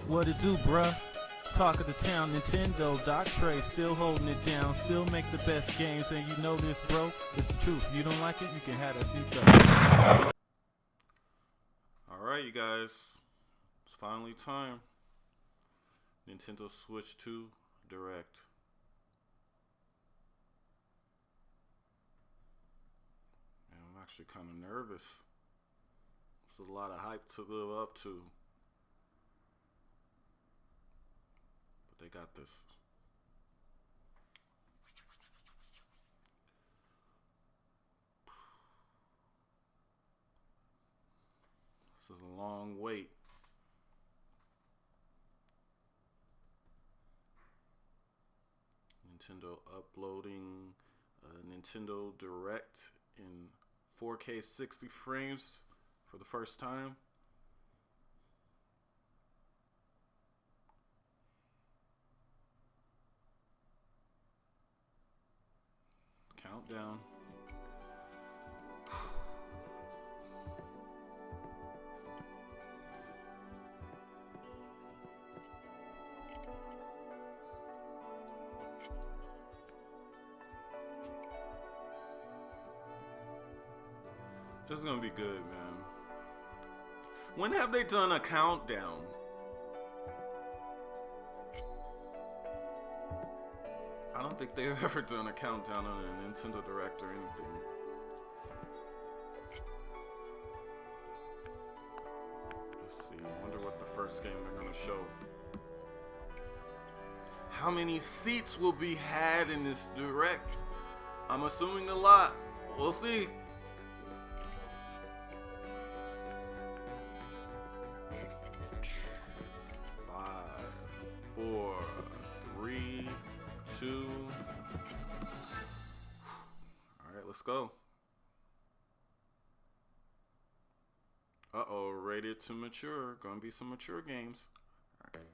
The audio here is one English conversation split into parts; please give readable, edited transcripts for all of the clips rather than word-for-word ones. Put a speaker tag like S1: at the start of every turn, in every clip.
S1: What it do, bruh? Talk of the town, Nintendo, Doc Trey, still holding it down, still make the best games, and you know this, bro. It's the truth. If you don't like it, you can have that seatbelt.
S2: Alright, you guys. It's finally time. Nintendo Switch 2 Direct. And I'm actually kind of nervous. There's a lot of hype to live up to. But they got this. This is a long wait. Nintendo uploading Nintendo Direct in 4K 60 frames for the first time. Countdown. This is gonna be good, man. When have they done a countdown? I don't think they've ever done a countdown on a Nintendo Direct or anything. Let's see. I wonder what the first game they're gonna show. How many seats will be had in this Direct? I'm assuming a lot. We'll see. Let's go. Uh-oh, rated to mature. Gonna be some mature games. All right.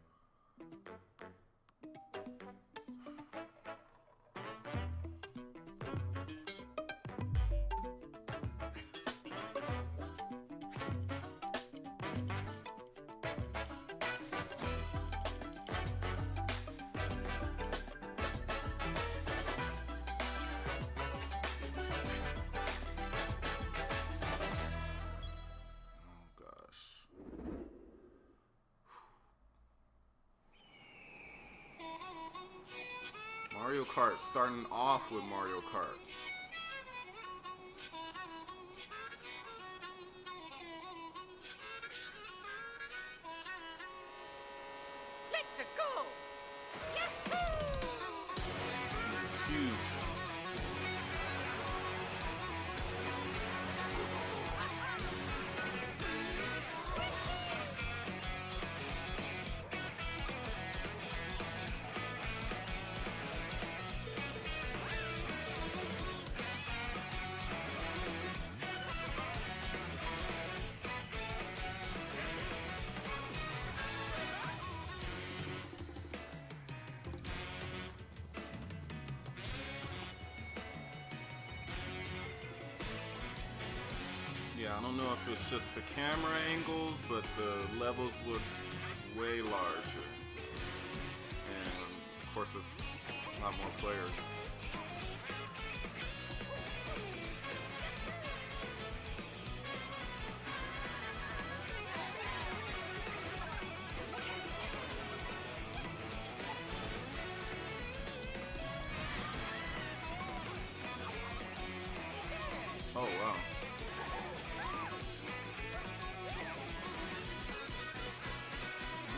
S2: Mario Kart, starting off with Mario Kart.
S3: Let's go! Yahoo!
S2: It's huge. Yeah, I don't know if it's just the camera angles, but the levels look way larger. And of course, there's a lot more players. Oh, wow.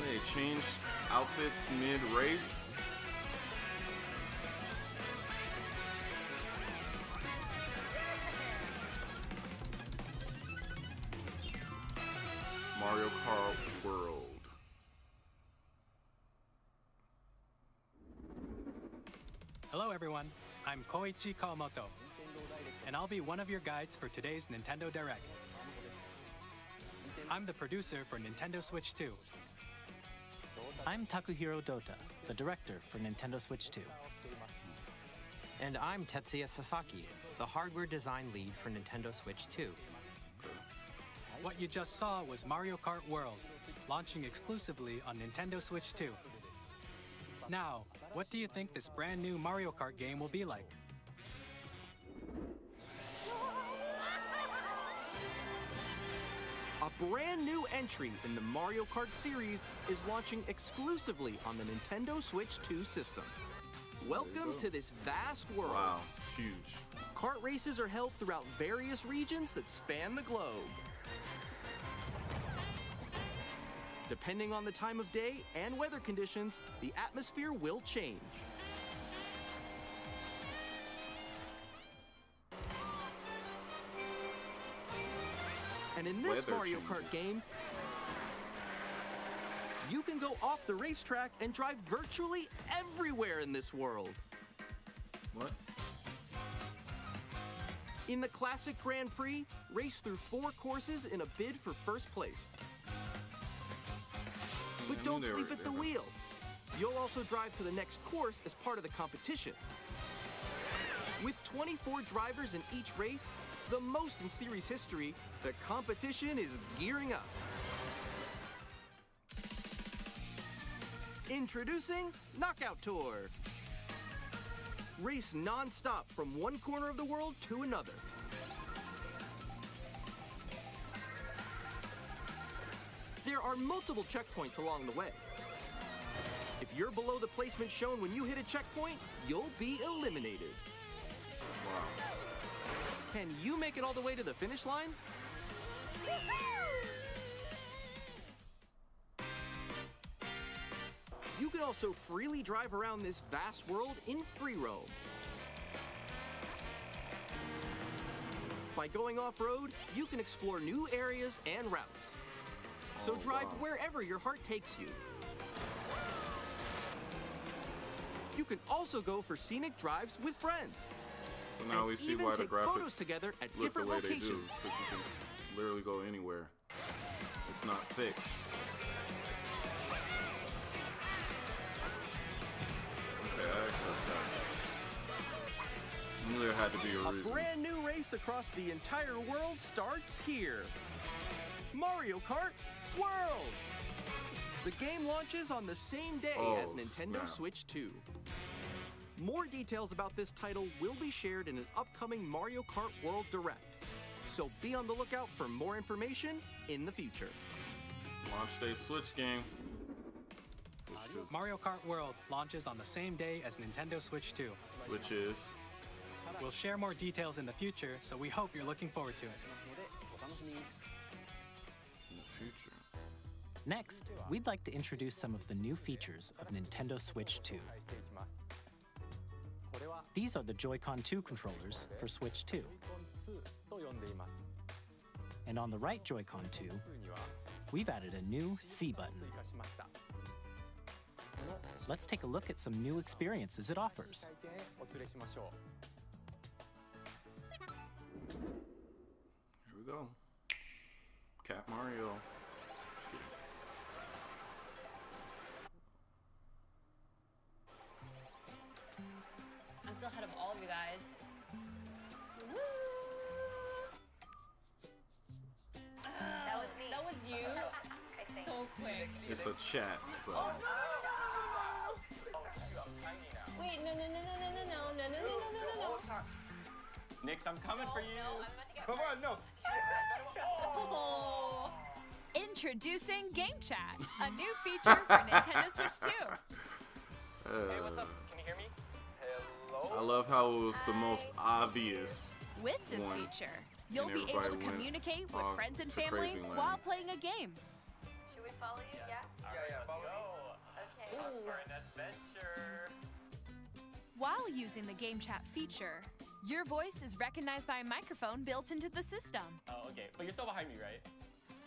S2: They changed outfits mid-race. Mario Kart World.
S4: Hello everyone, I'm Koichi Kawamoto, and I'll be one of your guides for today's Nintendo Direct. I'm the producer for Nintendo Switch 2.
S5: I'm Takuhiro Dota, the director for Nintendo Switch 2.
S6: And I'm Tetsuya Sasaki, the hardware design lead for Nintendo Switch 2.
S4: What you just saw was Mario Kart World, launching exclusively on Nintendo Switch 2. Now, what do you think this brand new Mario Kart game will be like?
S7: A brand new entry in the Mario Kart series is launching exclusively on the Nintendo Switch 2 system. Welcome to this vast world.
S2: Wow, it's huge.
S7: Kart races are held throughout various regions that span the globe. Depending on the time of day and weather conditions, the atmosphere will change. And in this
S2: Weather
S7: Mario Kart
S2: changes.
S7: game, you can go off the racetrack and drive virtually everywhere in this world.
S2: What?
S7: In the classic Grand Prix, race through 4 courses in a bid for first place.
S2: See, I
S7: But
S2: knew
S7: don't
S2: they
S7: sleep
S2: were
S7: at the
S2: there.
S7: wheel. You'll also drive to the next course as part of the competition. With 24 drivers in each race, the most in series history, the competition is gearing up. Introducing Knockout Tour. Race non-stop from one corner of the world to another. There are multiple checkpoints along the way. If you're below the placement shown when you hit a checkpoint, you'll be eliminated.
S2: Wow.
S7: Can you make it all the way to the finish line? You can also freely drive around this vast world in free roam. By going off-road, you can explore new areas and routes. So
S2: Oh,
S7: drive
S2: wow.
S7: wherever your heart takes you. You can also go for scenic drives with friends.
S2: So now
S7: And
S2: we see
S7: even
S2: why the
S7: take photos
S2: graphics
S7: together at
S2: look the
S7: different
S2: way they do,
S7: locations.
S2: because you can literally go anywhere. It's not fixed. Okay, I accept that. I knew there had to be a
S7: A
S2: reason.
S7: brand new race across the entire world starts here. Mario Kart World! The game launches on the same day as
S2: Oh,
S7: Nintendo
S2: snap.
S7: Switch 2. More details about this title will be shared in an upcoming Mario Kart World Direct. So be on the lookout for more information in the future.
S2: Launch day Switch game.
S4: Mario Kart World launches on the same day as Nintendo Switch 2.
S2: Which is
S4: We'll share more details in the future, so we hope you're looking forward to it.
S2: in the future.
S5: Next, we'd like to introduce some of the new features of Nintendo Switch 2. These are the Joy-Con 2 controllers for Switch 2. And on the right Joy-Con 2, we've added a new C button. Let's take a look at some new experiences it offers.
S2: Here we go. Cat Mario. Just kidding.
S8: I'm still ahead of all of you guys. Woo!
S3: That was me.
S8: That was you?
S3: I think.
S8: So quick.
S2: It's a chat button.
S8: Wait, no.
S9: Nix, I'm coming for you.
S8: No, I'm about to get
S9: Come on, no.
S8: Oh.
S10: Introducing Game Chat, a new feature for Nintendo Switch 2.
S9: Hey, what's up? Can you hear me? Hello?
S2: I love how it was the most obvious.
S10: With this
S2: One.
S10: feature, you'll
S2: And
S10: be able to
S2: everybody went
S10: communicate with
S2: off
S10: friends and
S2: to
S10: family
S2: crazy land.
S10: while playing a game.
S3: Should we follow you? Yeah?
S9: Yeah, follow
S3: Okay.
S9: me. For an adventure.
S10: While using the Game Chat feature, your voice is recognized by a microphone built into the system.
S9: Oh, okay. But you're still behind me, right?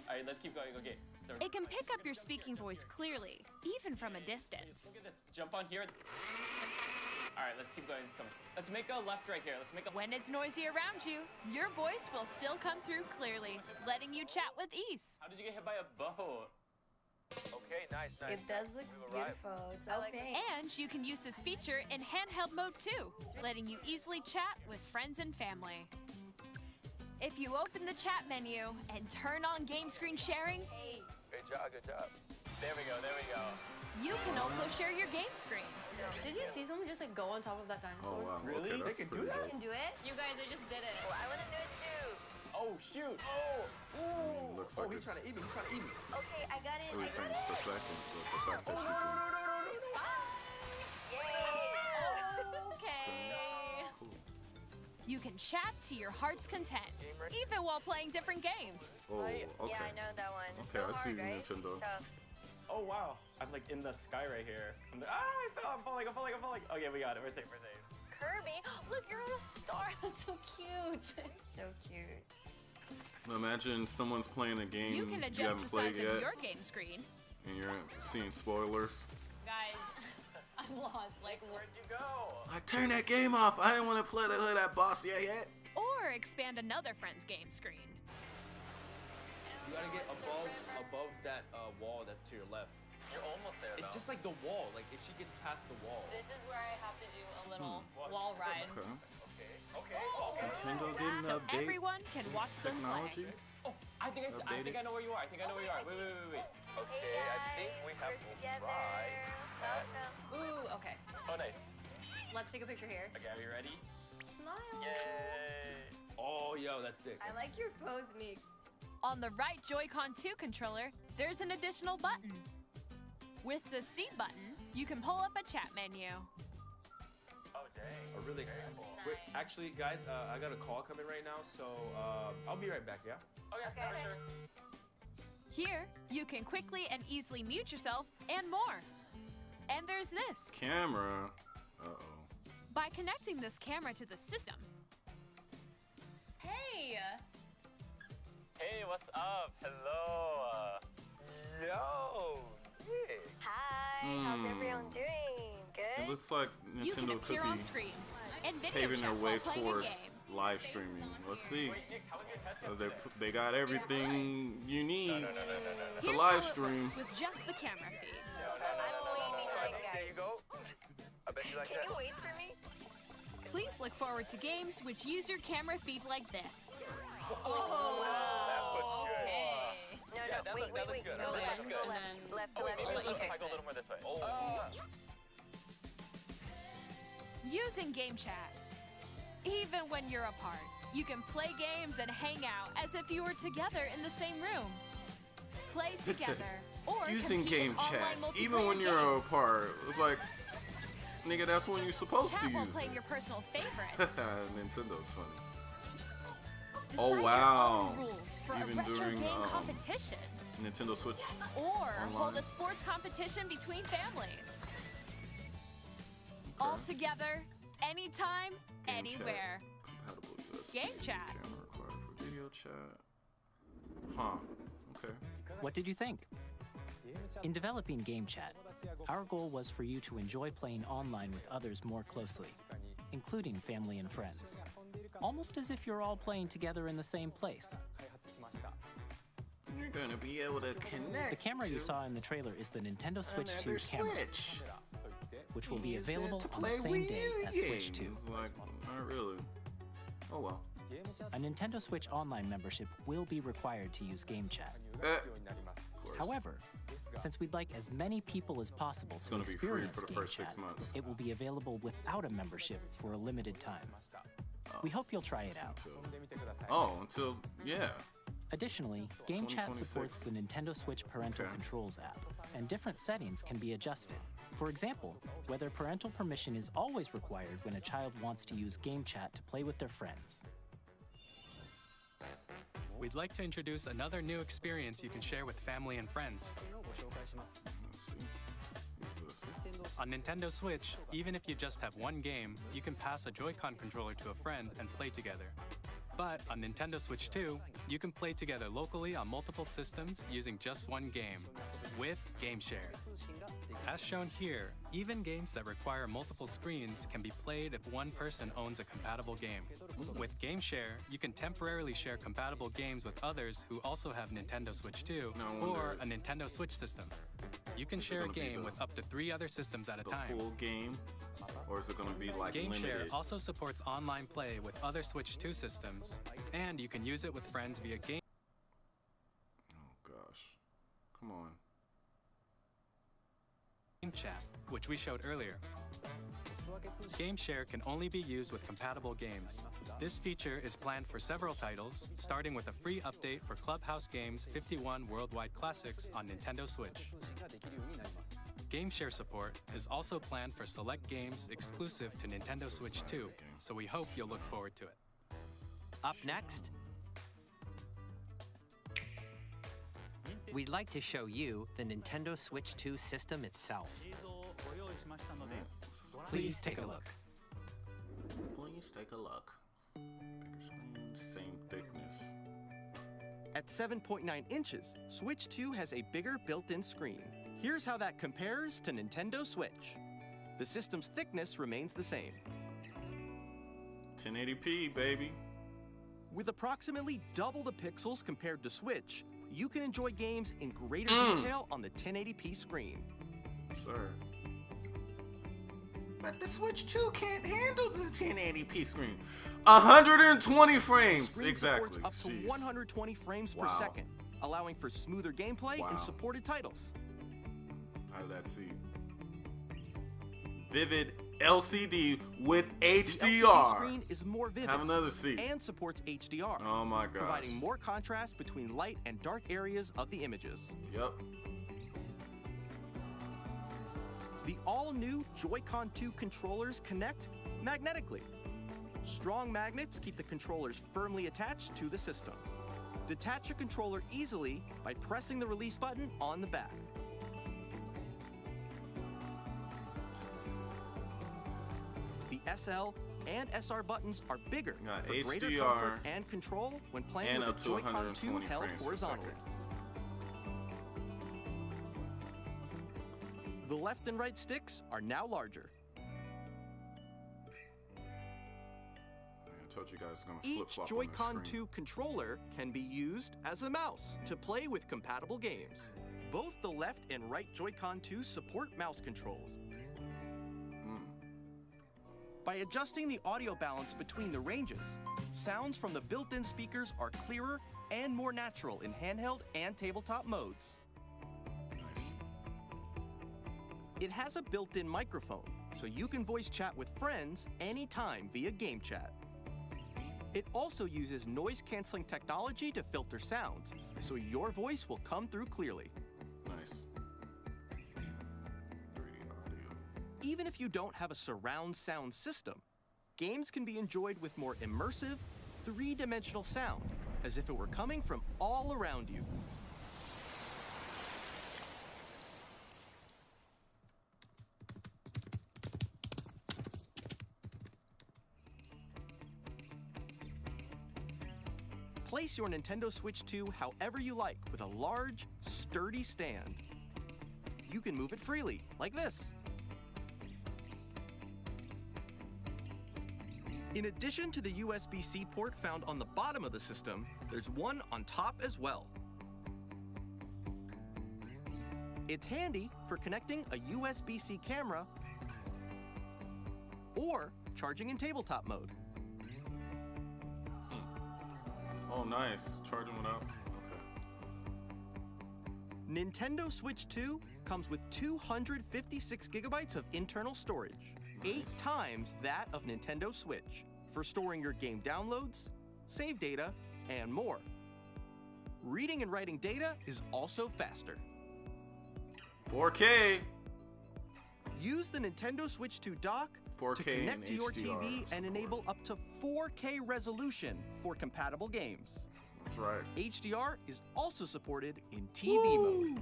S9: All right, let's keep going. Okay. So,
S10: It can pick up your speaking voice clearly, even from a distance.
S9: look at this. Jump on here. All right, let's keep going. Let's make a left right here. Let's make a.
S10: When it's noisy around you, your voice will still come through clearly, letting you chat with ease.
S9: How did you get hit by a boat? Okay, nice.
S11: It does look beautiful. It's so pink.
S10: And you can use this feature in handheld mode too, letting you easily chat with friends and family. If you open the chat menu and turn on game screen sharing,
S12: Good job. There we go.
S10: You can also share your game screen.
S8: Did you see someone just like go on top of that dinosaur?
S2: Oh wow.
S12: Really?
S2: Okay,
S12: They
S2: that's
S12: can do
S2: pretty
S12: that?
S2: dope.
S3: You can do it?
S8: You guys, I just did it.
S3: Well, I want to do it too.
S12: Oh shoot!
S2: I mean, it looks like
S7: he's
S2: it's
S7: trying to eat me. He's trying to eat me.
S3: Okay, I got it.
S2: 3 frames per second, but the fact that you can.
S10: Okay.
S2: Cool.
S10: You can chat to your heart's content, even while playing different games.
S2: Oh, okay.
S3: Yeah, I know that one. It's
S2: Okay,
S3: so
S2: I see
S3: hard, right?
S2: Nintendo.
S3: It's tough.
S9: Oh wow, I'm like in the sky right here. I fell. I'm falling. Okay, we got it. We're safe.
S3: Kirby, look, you're on a star. That's so cute. So cute.
S2: Imagine someone's playing a game
S10: You can
S2: you
S10: adjust
S2: haven't
S10: the
S2: played
S10: size
S2: yet,
S10: of your game screen.
S2: and you're seeing spoilers.
S8: Guys, I'm lost. Like,
S12: Where'd you go?
S2: Like, turn that game off. I didn't want to play that boss yet.
S10: Or expand another friend's game screen.
S12: You gotta get above that wall that's to your left. You're almost there. It's just like the wall. Like if she gets past the wall.
S8: this is where I have to do a little wall ride.
S2: Okay. Nintendo didn't
S10: So
S2: update
S10: everyone can watch them
S2: technology.
S10: play.
S9: Oh, I think I know where you are. Wait.
S12: Okay, I think we have to
S3: Together.
S12: try.
S3: Welcome.
S8: Ooh, okay.
S12: Oh, nice.
S8: Let's take a picture here.
S9: Okay, are you ready?
S8: Smile.
S12: Yay! Oh, yo, that's sick.
S11: I like your pose, Meeks.
S10: On the right Joy-Con 2 controller, there's an additional button. With the C button, you can pull up a chat menu.
S12: Oh, dang. Oh, really? Wait, actually, guys, I got a call coming right now, so I'll be right back, yeah?
S3: Okay.
S12: For sure.
S10: Here, you can quickly and easily mute yourself and more. And there's this.
S2: Camera. Uh-oh.
S10: By connecting this camera to the system,
S8: Hey!
S12: Hey, what's up? Hello. Yo. Yeah.
S3: Hi, how's everyone doing?
S2: It
S3: Good?
S2: looks like
S10: you can
S2: Nintendo
S10: appear
S2: could
S10: on
S2: be
S10: screen and video
S2: paving their
S10: chat
S2: way
S10: while playing a
S2: towards
S10: game.
S2: live streaming. Let's see.
S12: Wait, Nick, how was your test
S2: They got everything you need to
S10: Here's
S2: live
S10: how it
S2: stream.
S10: looks with just the camera feed.
S3: I'm way behind,
S12: There you
S3: guys.
S12: go. I bet you like
S3: Can
S12: that.
S3: you wait for me?
S10: Please look forward to games which use your camera feed like this.
S8: Oh, okay.
S3: No,
S12: Yeah, that
S3: wait.
S12: looks good.
S3: Go
S12: That
S3: left,
S12: looks
S3: go
S12: good.
S3: left.
S8: And then-
S3: Left,
S12: Oh, wait,
S3: left.
S12: maybe
S8: let you
S12: if I
S8: fix
S12: go a
S8: it.
S12: little more this way.
S10: Using Game Chat. Even when you're apart, you can play games and hang out as if you were together in the same room. Play
S2: Listen,
S10: together or
S2: using
S10: compete in
S2: game chat,
S10: online
S2: even when
S10: multiplayer
S2: you're
S10: games.
S2: apart, it's like, nigga, that's when you're supposed
S10: Chat
S2: to
S10: while
S2: use
S10: playing
S2: it.
S10: your personal favorites.
S2: Nintendo's funny.
S10: Decide
S2: Oh,
S10: your
S2: wow.
S10: own rules for
S2: Even
S10: a retro
S2: during,
S10: game competition.
S2: Nintendo Switch.
S10: Or hold
S2: online.
S10: a sports competition between families. All together, anytime,
S2: Game
S10: anywhere.
S2: Chat. Compatible USB.
S10: Game chat.
S2: Camera required for video chat. Huh. Okay.
S5: What did you think? In developing Game Chat, our goal was for you to enjoy playing online with others more closely, including family and friends. Almost as if you're all playing together in the same place.
S2: You're gonna be able to connect.
S5: The camera you
S2: to
S5: saw in the trailer is the Nintendo Switch 2
S2: another
S5: camera,
S2: Switch.
S5: which will be
S2: Use it
S5: available
S2: to
S5: on the
S2: play
S5: same
S2: Wii
S5: day
S2: U
S5: as Switch 2.
S2: games. Like, not really. Oh well.
S5: A Nintendo Switch Online membership will be required to use Game Chat.
S2: Of course.
S5: However, since we'd like as many people as possible to
S2: gonna be free
S5: experience
S2: for the
S5: Game
S2: first 6
S5: Chat,
S2: months.
S5: it will be available without a membership for a limited time. We hope you'll try it out.
S2: Until yeah.
S5: Additionally, Game Chat
S2: 2026.
S5: supports the Nintendo Switch Parental Controls app, and different settings can be adjusted. For example, whether parental permission is always required when a child wants to use Game Chat to play with their friends.
S4: We'd like to introduce another new experience you can share with family and friends.
S2: Let's see. What's this?
S4: On Nintendo Switch, even if you just have one game, you can pass a Joy-Con controller to a friend and play together. But on Nintendo Switch 2, you can play together locally on multiple systems using just one game, with Game Share. As shown here, even games that require multiple screens can be played if one person owns a compatible game. With Game Share, you can temporarily share compatible games with others who also have Nintendo Switch 2 or a Nintendo Switch system. You can share a
S2: gonna be
S4: game
S2: the-
S4: with up to 3 other systems at a
S2: The
S4: time.
S2: full game, or is it gonna be like
S4: Game Share
S2: limited?
S4: also supports online play with other Switch 2 systems, and you can use it with friends via game.
S2: Oh gosh, come on,
S4: Chat, which we showed earlier. Game Share can only be used with compatible games. This feature is planned for several titles, starting with a free update for Clubhouse Games 51 Worldwide Classics on Nintendo Switch. Game Share support is also planned for select games exclusive to Nintendo Switch 2, so we hope you'll look forward to it.
S6: Up next, we'd like to show you the Nintendo Switch 2 system itself.
S4: Please take a look.
S2: Please take a look. Bigger screen, same thickness.
S7: At 7.9 inches, Switch 2 has a bigger built-in screen. Here's how that compares to Nintendo Switch. The system's thickness remains the same.
S2: 1080p, baby.
S7: With approximately double the pixels compared to Switch, you can enjoy games in greater detail on the 1080p screen.
S2: Sir. But the Switch 2 can't handle the 1080p screen. 120 frames!
S7: Screen
S2: Exactly.
S7: supports up to 120 frames per second, allowing for smoother gameplay in supported titles.
S2: How did that see? Vivid LCD with HDR.
S7: The LCD screen is more vivid.
S2: Have another seat.
S7: And supports HDR.
S2: Oh my gosh.
S7: Providing more contrast between light and dark areas of the images.
S2: Yep.
S7: The all-new Joy-Con 2 controllers connect magnetically. Strong magnets keep the controllers firmly attached to the system. Detach your controller easily by pressing the release button on the back. The SL and SR buttons are bigger for greater comfort and control when playing with the Joy-Con 2 held horizontally. The left and right sticks are now larger.
S2: I told you guys gonna
S7: Each Joy-Con 2 controller can be used as a mouse to play with compatible games. Both the left and right Joy-Con 2 support mouse controls. By adjusting the audio balance between the ranges, sounds from the built-in speakers are clearer and more natural in handheld and tabletop modes.
S2: Nice.
S7: It has a built-in microphone, so you can voice chat with friends anytime via game chat. It also uses noise-canceling technology to filter sounds, so your voice will come through clearly.
S2: Nice. 3D audio.
S7: Even if you don't have a surround sound system, games can be enjoyed with more immersive, three-dimensional sound, as if it were coming from all around you. Place your Nintendo Switch 2 however you like with a large, sturdy stand. You can move it freely, like this. In addition to the USB-C port found on the bottom of the system, there's one on top as well. It's handy for connecting a USB-C camera or charging in tabletop mode.
S2: Oh, nice. Charging without. Okay.
S7: Nintendo Switch 2 comes with 256 gigabytes of internal storage, 8 times that of Nintendo Switch, for storing your game downloads, save data, and more. Reading and writing data is also faster.
S2: 4K.
S7: Use the Nintendo Switch 2 dock
S2: 4K
S7: to connect to your
S2: HDR
S7: TV and
S2: support.
S7: enable up to 4K resolution for compatible games.
S2: That's right.
S7: HDR is also supported in TV mode.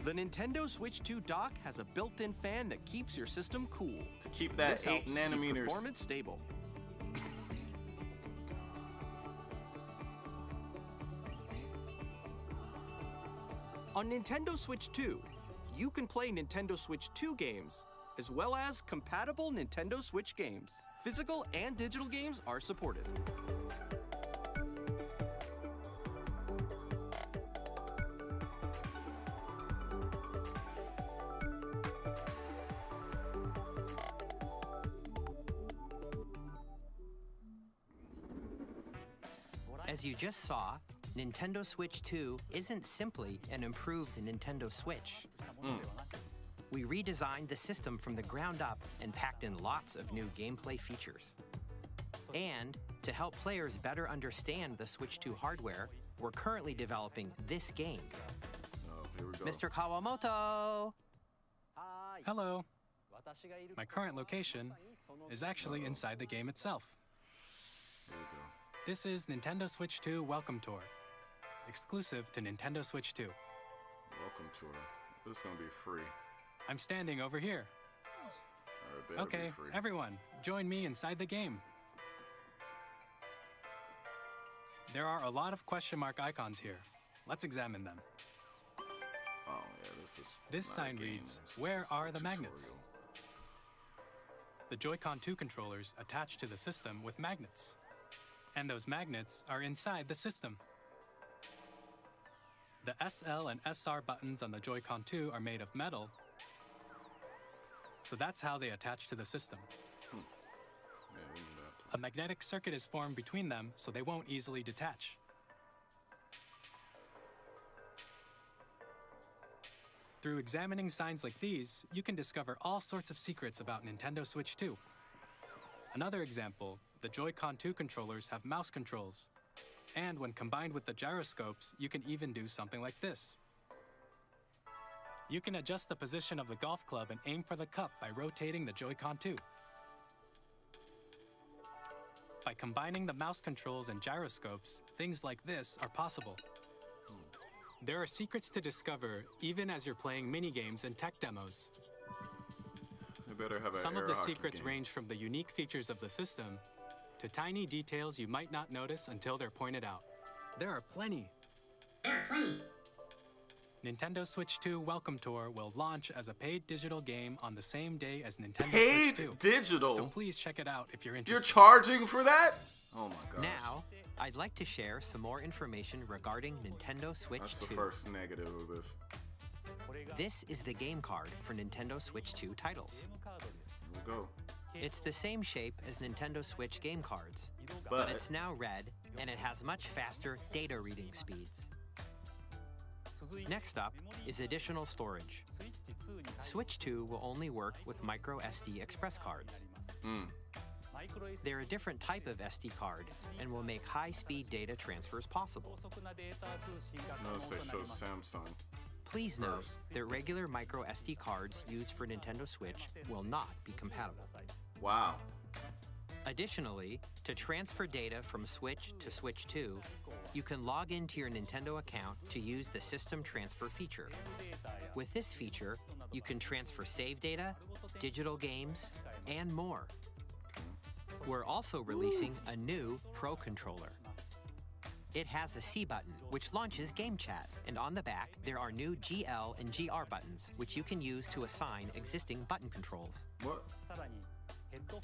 S7: The Nintendo Switch 2 dock has a built-in fan that keeps your system cool.
S2: To keep that
S7: This
S2: 8
S7: helps keep
S2: nanometers.
S7: performance stable. On Nintendo Switch 2, you can play Nintendo Switch 2 games, as well as compatible Nintendo Switch games. Physical and digital games are supported.
S6: As you just saw, Nintendo Switch 2 isn't simply an improved Nintendo Switch. We redesigned the system from the ground up and packed in lots of new gameplay features. And to help players better understand the Switch 2 hardware, we're currently developing this game.
S2: Oh, here we go.
S6: Mr. Kawamoto!
S4: Hello. My current location is actually inside the game itself.
S2: There we go.
S4: This is Nintendo Switch 2 Welcome Tour, exclusive to Nintendo Switch 2.
S2: Welcome tour. This is gonna be free.
S4: I'm standing over here. Okay,
S2: be free.
S4: everyone, join me inside the game. There are a lot of question mark icons here. Let's examine them.
S2: Oh yeah, this is.
S4: This
S2: not a
S4: sign
S2: game,
S4: reads,
S2: this is
S4: "Where
S2: just a
S4: are the
S2: tutorial.
S4: magnets?" The Joy-Con 2 controllers attach to the system with magnets. And those magnets are inside the system. The SL and SR buttons on the Joy-Con 2 are made of metal, so that's how they attach to the system.
S2: Yeah, we knew that.
S4: A magnetic circuit is formed between them, so they won't easily detach. Through examining signs like these, you can discover all sorts of secrets about Nintendo Switch 2. Another example, the Joy-Con 2 controllers have mouse controls. And when combined with the gyroscopes, you can even do something like this. You can adjust the position of the golf club and aim for the cup by rotating the Joy-Con 2. By combining the mouse controls and gyroscopes, things like this are possible. There are secrets to discover even as you're playing mini-games and tech demos.
S2: They better have an
S4: Some
S2: air
S4: of the
S2: hockey
S4: secrets
S2: game.
S4: range from the unique features of the system to tiny details you might not notice until they're pointed out. There are plenty. Nintendo Switch 2 Welcome Tour will launch as a paid digital game on the same day as Nintendo
S2: Paid
S4: Switch 2.
S2: digital?
S4: So please check it out if you're interested.
S2: You're charging for that? Oh my gosh.
S6: Now, I'd like to share some more information regarding Nintendo Switch 2.
S2: That's the first negative of this.
S6: This is the game card for Nintendo Switch 2 titles.
S2: Here we go.
S6: It's the same shape as Nintendo Switch game cards,
S2: But
S6: it's now red and it has much faster data reading speeds. Next up is additional storage. Switch 2 will only work with micro SD express cards. They're a different type of SD card and will make high-speed data transfers possible.
S2: Notice they show Samsung.
S6: Please note that regular micro SD cards used for Nintendo Switch will not be compatible.
S2: Wow.
S6: Additionally, to transfer data from Switch to Switch 2, you can log into your Nintendo account to use the System Transfer feature. With this feature, you can transfer save data, digital games, and more. We're also releasing a new Pro Controller. It has a C button, which launches Game Chat, and on the back, there are new GL and GR buttons, which you can use to assign existing button controls.
S2: What?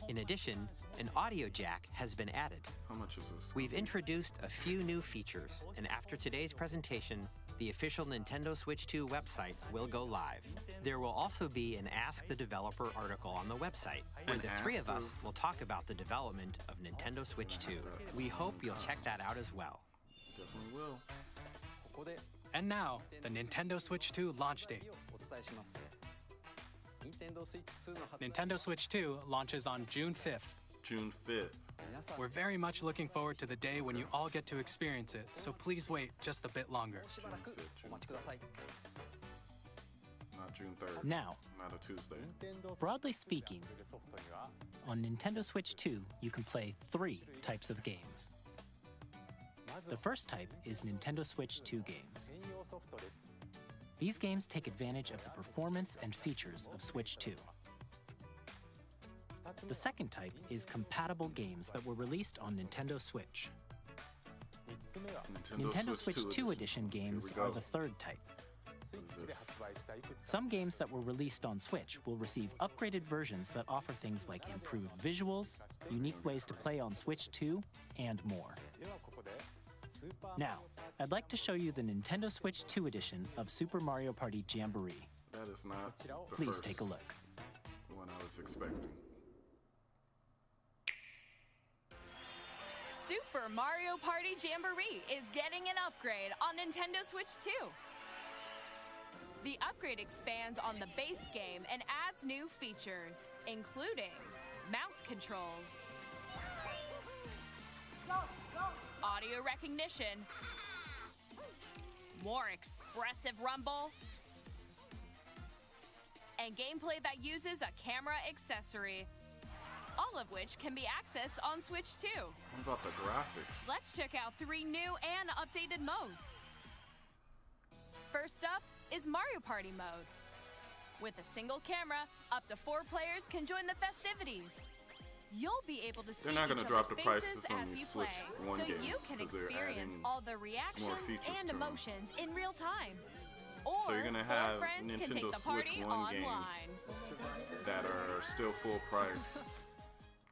S6: In addition, an audio jack has been added.
S2: How much is this?
S6: We've introduced a few new features, and after today's presentation, the official Nintendo Switch 2 website will go live. There will also be an Ask the Developer article on the website, where the three of us will talk about the development of Nintendo Switch 2. We hope you'll check that out as well.
S2: Definitely will.
S4: And now, the Nintendo Switch 2 launch date. Nintendo Switch 2 launches on June 5th.
S2: June 5th.
S4: We're very much looking forward to the day when you all get to experience it, so please wait just a bit longer.
S2: June 5th. June 5th. Not June 3rd.
S5: Now,
S2: Not a Tuesday.
S5: broadly speaking, on Nintendo Switch 2, you can play 3 types of games. The first type is Nintendo Switch 2 games. These games take advantage of the performance and features of Switch 2. The second type is compatible games that were released on Nintendo Switch. Nintendo Switch 2 Edition games are the third type.
S2: What is this?
S5: Some games that were released on Switch will receive upgraded versions that offer things like improved visuals, unique ways to play on Switch 2, and more. Now, I'd like to show you the Nintendo Switch 2 edition of Super Mario Party Jamboree.
S2: That is not the
S5: Please
S2: first
S5: take a look.
S2: one I was expecting.
S10: Super Mario Party Jamboree is getting an upgrade on Nintendo Switch 2. The upgrade expands on the base game and adds new features, including mouse controls, audio recognition, more expressive rumble, and gameplay that uses a camera accessory, all of which can be accessed on Switch 2.
S2: What about the graphics?
S10: Let's check out 3 new and updated modes. First up is Mario Party mode. With a single camera, up to 4 players can join the festivities. You'll be able to see
S2: They're not
S10: each
S2: gonna drop
S10: other's
S2: the
S10: faces
S2: prices on
S10: as
S2: these
S10: you
S2: Switch
S10: play,
S2: 1
S10: so
S2: games,
S10: you can
S2: 'cause they're
S10: experience
S2: adding
S10: all the reactions
S2: features
S10: and
S2: to 'em.
S10: emotions in real time. Or
S2: So you're gonna
S10: 4
S2: have
S10: friends can take
S2: Nintendo
S10: the
S2: Switch
S10: party
S2: 1
S10: online.
S2: games that are still full price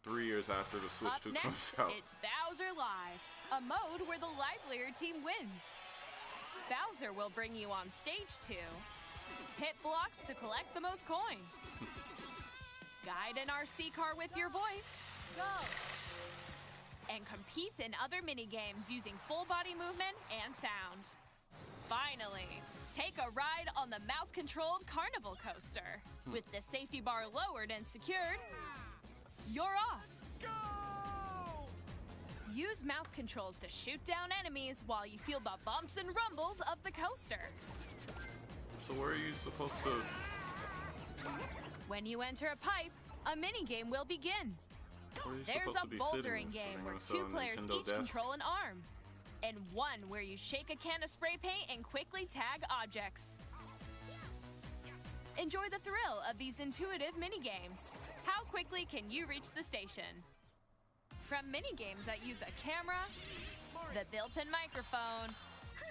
S2: 3 years after the Switch
S10: Up
S2: 2
S10: next,
S2: comes out.
S10: it's Bowser Live, a mode where the livelier team wins. Bowser will bring you on stage 2, hit blocks to collect the most coins, guide an RC car with your voice, go, and compete in other mini-games using full body movement and sound. Finally, take a ride on the mouse-controlled carnival coaster. With the safety bar lowered and secured, you're off. Go! Use mouse controls to shoot down enemies while you feel the bumps and rumbles of the coaster.
S2: So where are you supposed to...
S10: When you enter a pipe, a mini-game will begin.
S2: Where are you
S10: There's
S2: supposed
S10: a
S2: to be
S10: bouldering
S2: sitting?
S10: game
S2: Sitting
S10: where
S2: on
S10: 2
S2: a
S10: players
S2: Nintendo
S10: each
S2: desk?
S10: control an arm, and one where you shake a can of spray paint and quickly tag objects. Enjoy the thrill of these intuitive mini-games. How quickly can you reach the station? From mini-games that use a camera, the built-in microphone,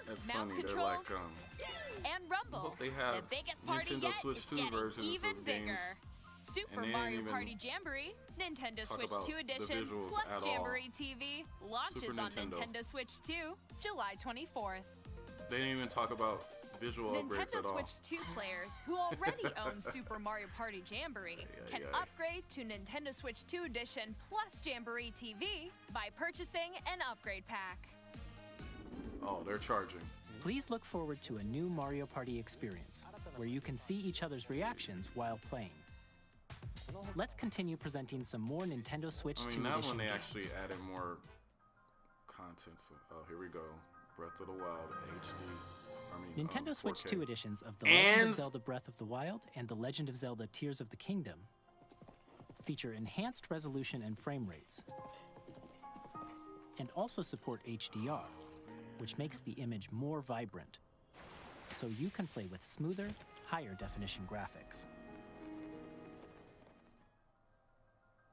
S2: That's
S10: mouse
S2: funny.
S10: controls,
S2: They're like,
S10: and rumble,
S2: hope they have
S10: the biggest party
S2: Nintendo
S10: yet
S2: Switch
S10: is
S2: 2
S10: getting
S2: versions
S10: even
S2: of
S10: bigger.
S2: games,
S10: Super
S2: and they ain't
S10: Mario
S2: even
S10: Party Jamboree, Nintendo
S2: talk
S10: Switch
S2: about
S10: 2
S2: the
S10: Edition,
S2: visuals
S10: plus
S2: at all.
S10: Jamboree TV, launches
S2: Super
S10: on
S2: Nintendo.
S10: Nintendo Switch 2, July 24th.
S2: they didn't even talk about visual upgrades
S10: Nintendo
S2: at all.
S10: Switch 2 players who already own Super Mario Party Jamboree can upgrade to Nintendo Switch 2 Edition plus Jamboree TV by purchasing an upgrade pack.
S2: Oh, they're charging.
S5: Please look forward to a new Mario Party experience, where you can see each other's reactions while playing. Let's continue presenting some more Nintendo Switch 2
S2: I
S5: Edition
S2: mean, that one they
S5: games.
S2: actually added more content. So, oh, here we go. Breath of the Wild HD.
S5: Nintendo Switch
S2: 4K.
S5: 2 editions of The Legend
S2: And
S5: of Zelda Breath of the Wild and The Legend of Zelda Tears of the Kingdom feature enhanced resolution and frame rates, and also support HDR, which makes the image more vibrant, so you can play with smoother, higher definition graphics.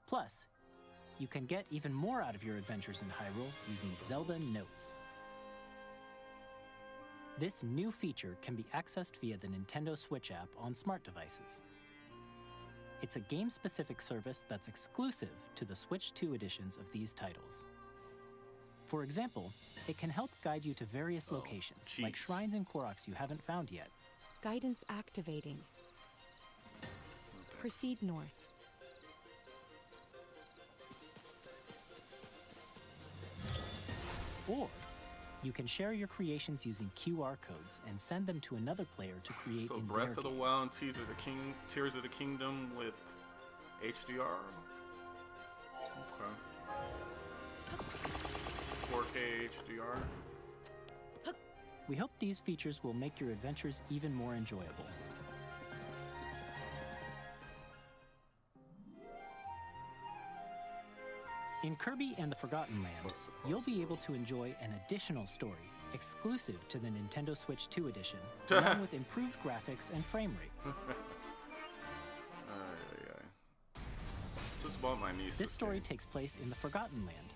S5: Plus, you can get even more out of your adventures in Hyrule using Zelda Notes. This new feature can be accessed via the Nintendo Switch app on smart devices. It's a game-specific service that's exclusive to the Switch 2 editions of these titles. For example, it can help guide you to various locations, like shrines and Koroks you haven't found yet.
S13: Guidance activating. Proceed north.
S5: Or you can share your creations using QR codes and send them to another player to create
S2: So
S5: in
S2: Breath
S5: their
S2: of the
S5: game.
S2: Wild and Tears of the Kingdom with HDR? Okay. 4K HDR?
S5: We hope these features will make your adventures even more enjoyable. In Kirby and the Forgotten Land, you'll be able to enjoy an additional story exclusive to the Nintendo Switch 2 edition, along with improved graphics and frame rates.
S2: Just bought my niece
S5: This story takes place in the Forgotten Land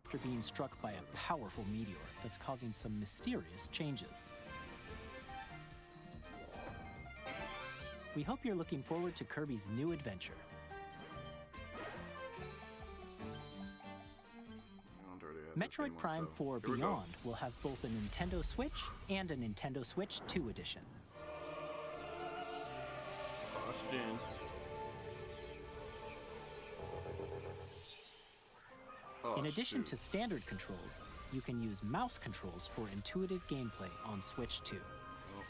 S5: after being struck by a powerful meteor that's causing some mysterious changes. We hope you're looking forward to Kirby's new adventure. Metroid Prime 4 Beyond will have both a Nintendo Switch and a Nintendo Switch 2 edition. In addition
S2: shoot.
S5: to standard controls, you can use mouse controls for intuitive gameplay on Switch 2.
S2: Oh,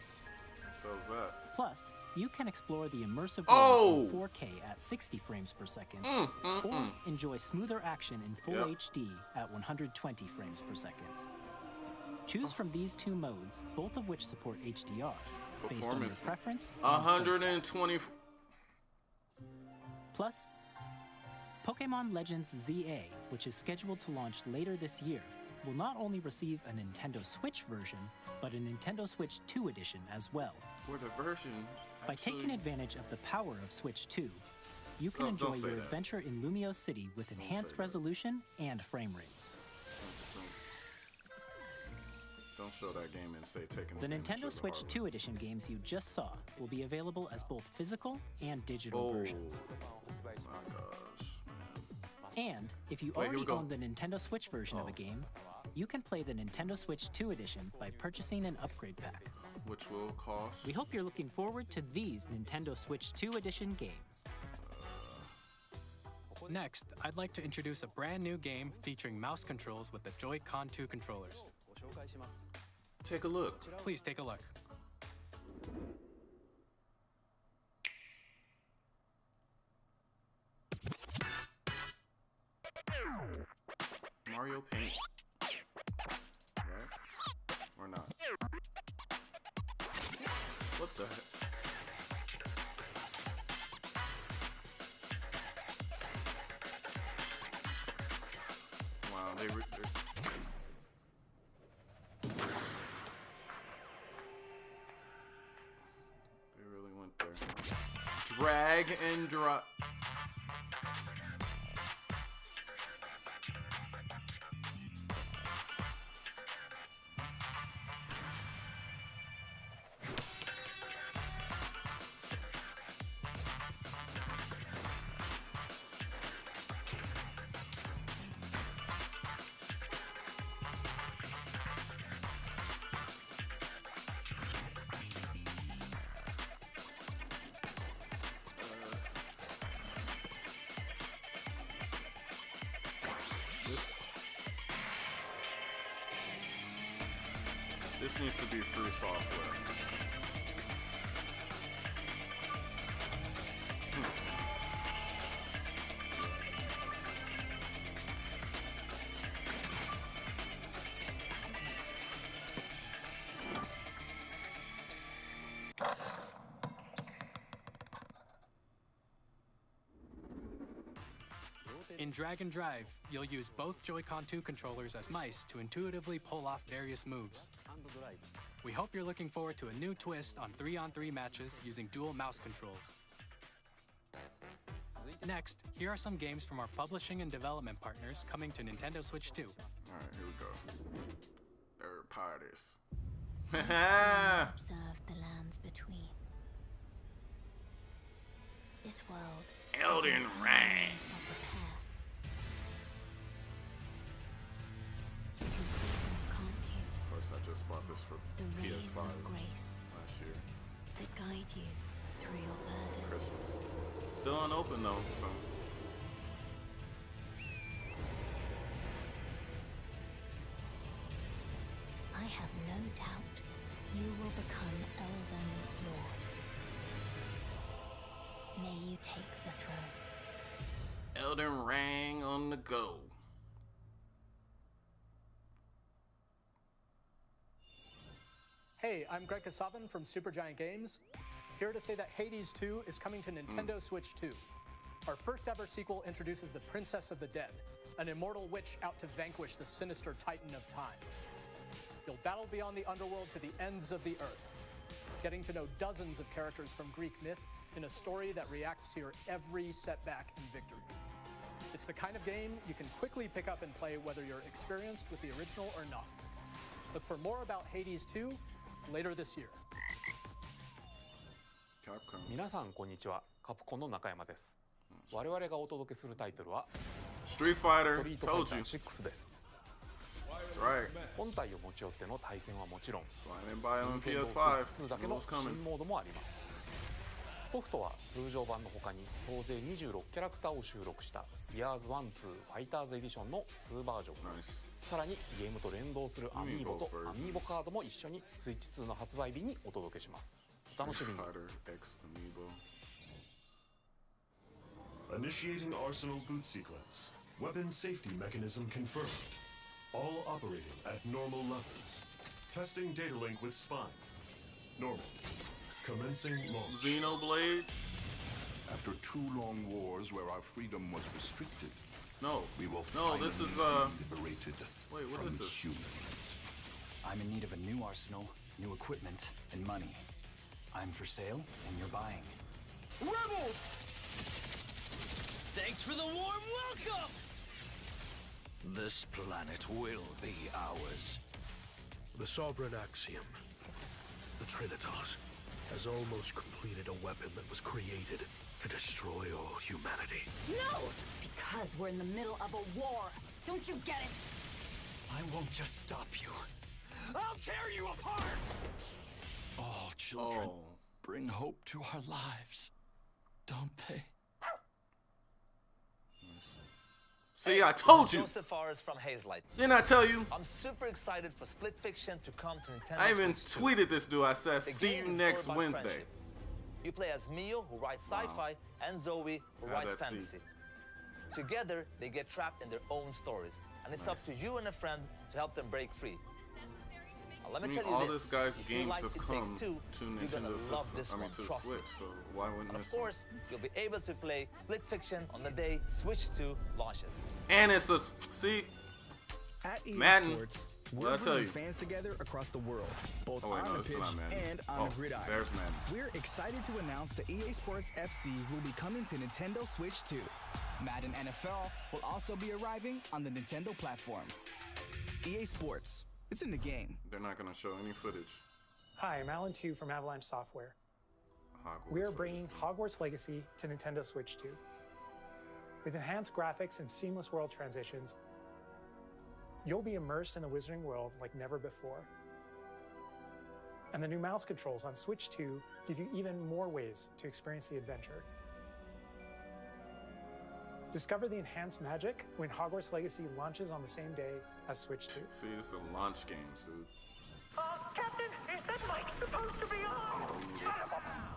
S2: so is that.
S5: Plus, you can explore the immersive
S2: Oh!
S5: world in 4K at 60 frames per second, or enjoy smoother action in full HD at 120 frames per second. Choose from these two modes, both of which support HDR, based on your preference.
S2: 120.
S5: Plus, Pokemon Legends ZA, which is scheduled to launch later this year, will not only receive a Nintendo Switch version, but a Nintendo Switch 2 edition as well.
S2: Where the version
S5: By taking advantage of the power of Switch 2, you can enjoy your adventure in Lumio City with enhanced resolution and frame rates.
S2: Don't show that game and say taking
S5: The Nintendo Switch 2 edition games you just saw will be available as both physical and digital versions.
S2: My gosh.
S5: And if you already own the Nintendo Switch version of a game, you can play the Nintendo Switch 2 edition by purchasing an upgrade pack.
S2: Which will cost?
S5: We hope you're looking forward to these Nintendo Switch 2 edition games.
S4: Next, I'd like to introduce a brand new game featuring mouse controls with the Joy-Con 2 controllers.
S2: Take a look.
S4: Please take a look.
S2: Mario Paint. Right? Or not? What the heck? Wow, they really went there. Drag and drop. This needs to be free software.
S4: In Drag and Drive, you'll use both Joy-Con 2 controllers as mice to intuitively pull off various moves. We hope you're looking forward to a new twist on 3-on-3 matches using dual mouse controls. Next, here are some games from our publishing and development partners coming to Nintendo Switch 2.
S2: Alright, here we go. Third parties.
S14: Observe the lands between. This world.
S2: Elden Ring.
S14: You can see them, can't you?
S2: Of course, I just bought this for
S14: The rays
S2: PS5
S14: of grace
S2: last year.
S14: that guide you through your burden.
S2: Christmas. Still unopened though, so.
S14: I have no doubt you will become Elden Lord. May you take the throne.
S2: Elden Ring on the go.
S15: Hey, I'm Greg Kasavin from Supergiant Games, here to say that Hades 2 is coming to Nintendo Switch 2. Our first ever sequel introduces the Princess of the Dead, an immortal witch out to vanquish the sinister Titan of Time. You'll battle beyond the underworld to the ends of the earth, getting to know dozens of characters from Greek myth in a story that reacts to your every setback and victory. It's the kind of game you can quickly pick up and play whether you're experienced with the original or not. Look for more about Hades 2 later this year.
S16: 皆さんこんにちは。カプコンの中山です。我々がお届けするタイトルは
S2: Street Fighter
S16: ストリートファイター6です。本体を持ち寄っての対戦はもちろん、
S2: PS5
S16: 2だけの新モードもあります。ソフトは通常版の他に総勢26キャラクターを収録した Gears 1-2 Fighters Edition の2バージョン、さらにゲームと連動するアミーボとアミーボカードも一緒にスイッチ2の発売日にお届けします。お楽しみに。
S17: Initiating Arsenal boot sequence. Weapon safety mechanism confirmed. All operating at normal levels. Testing data link with spine. Normal. Commencing launch.
S2: Xenoblade?
S18: After 2 long wars where our freedom was restricted, we will
S2: this is
S18: liberated
S2: wait, what
S18: from
S2: is this?
S18: humans.
S19: I'm in need of a new arsenal, new equipment, and money. I'm for sale, and you're buying.
S20: Rebels! Thanks for the warm welcome! This planet will be ours.
S21: The Sovereign Axiom, the Trinitas, has almost completed a weapon that was created to destroy all humanity.
S22: No! Because we're in the middle of a war. Don't you get it?
S20: I won't just stop you. I'll tear you apart!
S21: All children bring hope to our lives, don't they?
S2: See, I told you.
S23: Joseph Fares from Hazelight.
S2: Didn't I tell you?
S23: I'm super excited for Split Fiction to come to Nintendo.
S2: I even
S23: Switch
S2: tweeted this dude. I said,
S23: The
S2: see
S23: game
S2: you
S23: is
S2: next
S23: stored by
S2: Wednesday.
S23: friendship. You play as Mio, who writes sci-fi, and Zoe, who writes
S2: that's
S23: fantasy. Together, they get trapped in their own stories, and it's up to you and a friend to help them break free. Now, let me tell you
S2: all
S23: this.
S2: this guy's
S23: if you
S2: games
S23: like
S2: have
S23: It
S2: come
S23: Takes Two,
S2: to
S23: you're gonna
S2: Nintendo
S23: love
S2: system.
S23: this
S2: I mean,
S23: one,
S2: to
S23: trust me.
S2: Switch. So why wouldn't
S23: And of
S2: this one?
S23: course, you'll be able to play Split Fiction on the day Switch 2 launches.
S2: And it's a see.
S24: At EA
S2: Madden.
S24: Sports,
S2: What'd I
S24: we're
S2: tell
S24: bringing
S2: you?
S24: fans together across the world, both
S2: Oh, wait,
S24: on
S2: no,
S24: the
S2: it's
S24: pitch
S2: not Madden.
S24: and on the gridiron.
S2: There's Madden.
S24: We're excited to announce that EA Sports FC will be coming to Nintendo Switch 2. Madden NFL will also be arriving on the Nintendo platform. EA Sports, it's in the game.
S2: They're not gonna show any footage.
S15: Hi, I'm Alan Tu from Avalanche Software.
S2: Hogwarts
S15: We are bringing
S2: Legacy.
S15: Hogwarts Legacy to Nintendo Switch 2. With enhanced graphics and seamless world transitions, you'll be immersed in the Wizarding World like never before. And the new mouse controls on Switch 2 give you even more ways to experience the adventure. Discover the enhanced magic when Hogwarts Legacy launches on the same day as Switch 2.
S2: See, it's a launch games, dude.
S20: Captain, is that mic supposed to be on?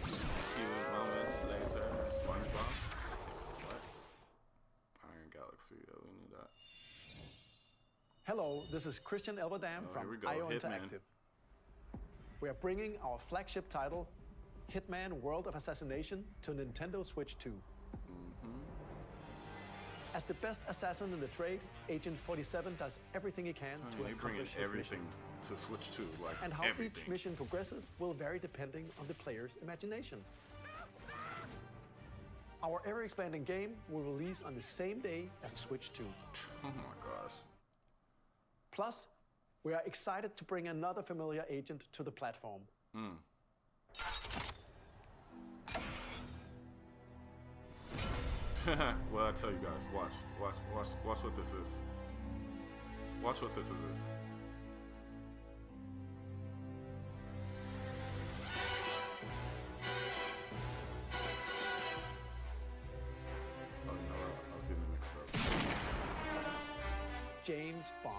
S2: Few moments later, SpongeBob. What? Iron Galaxy. Yeah, we knew that.
S25: Hello, this is Christian Elverdam
S2: Oh,
S25: from
S2: here we go,
S25: IO
S2: Hitman.
S25: Interactive. We are bringing our flagship title, Hitman World of Assassination, to Nintendo Switch 2. As the best assassin in the trade, Agent 47 does everything he can to
S2: They bringing
S25: accomplish his
S2: everything
S25: mission.
S2: to Switch 2, like
S25: And how
S2: everything.
S25: each mission progresses will vary depending on the player's imagination. Our ever-expanding game will release on the same day as Switch 2.
S2: Oh my gosh.
S25: Plus, we are excited to bring another familiar agent to the platform.
S2: Well, I tell you guys, watch what this is. Watch what this is. Oh, you know what? I was getting mixed up.
S25: James Bond.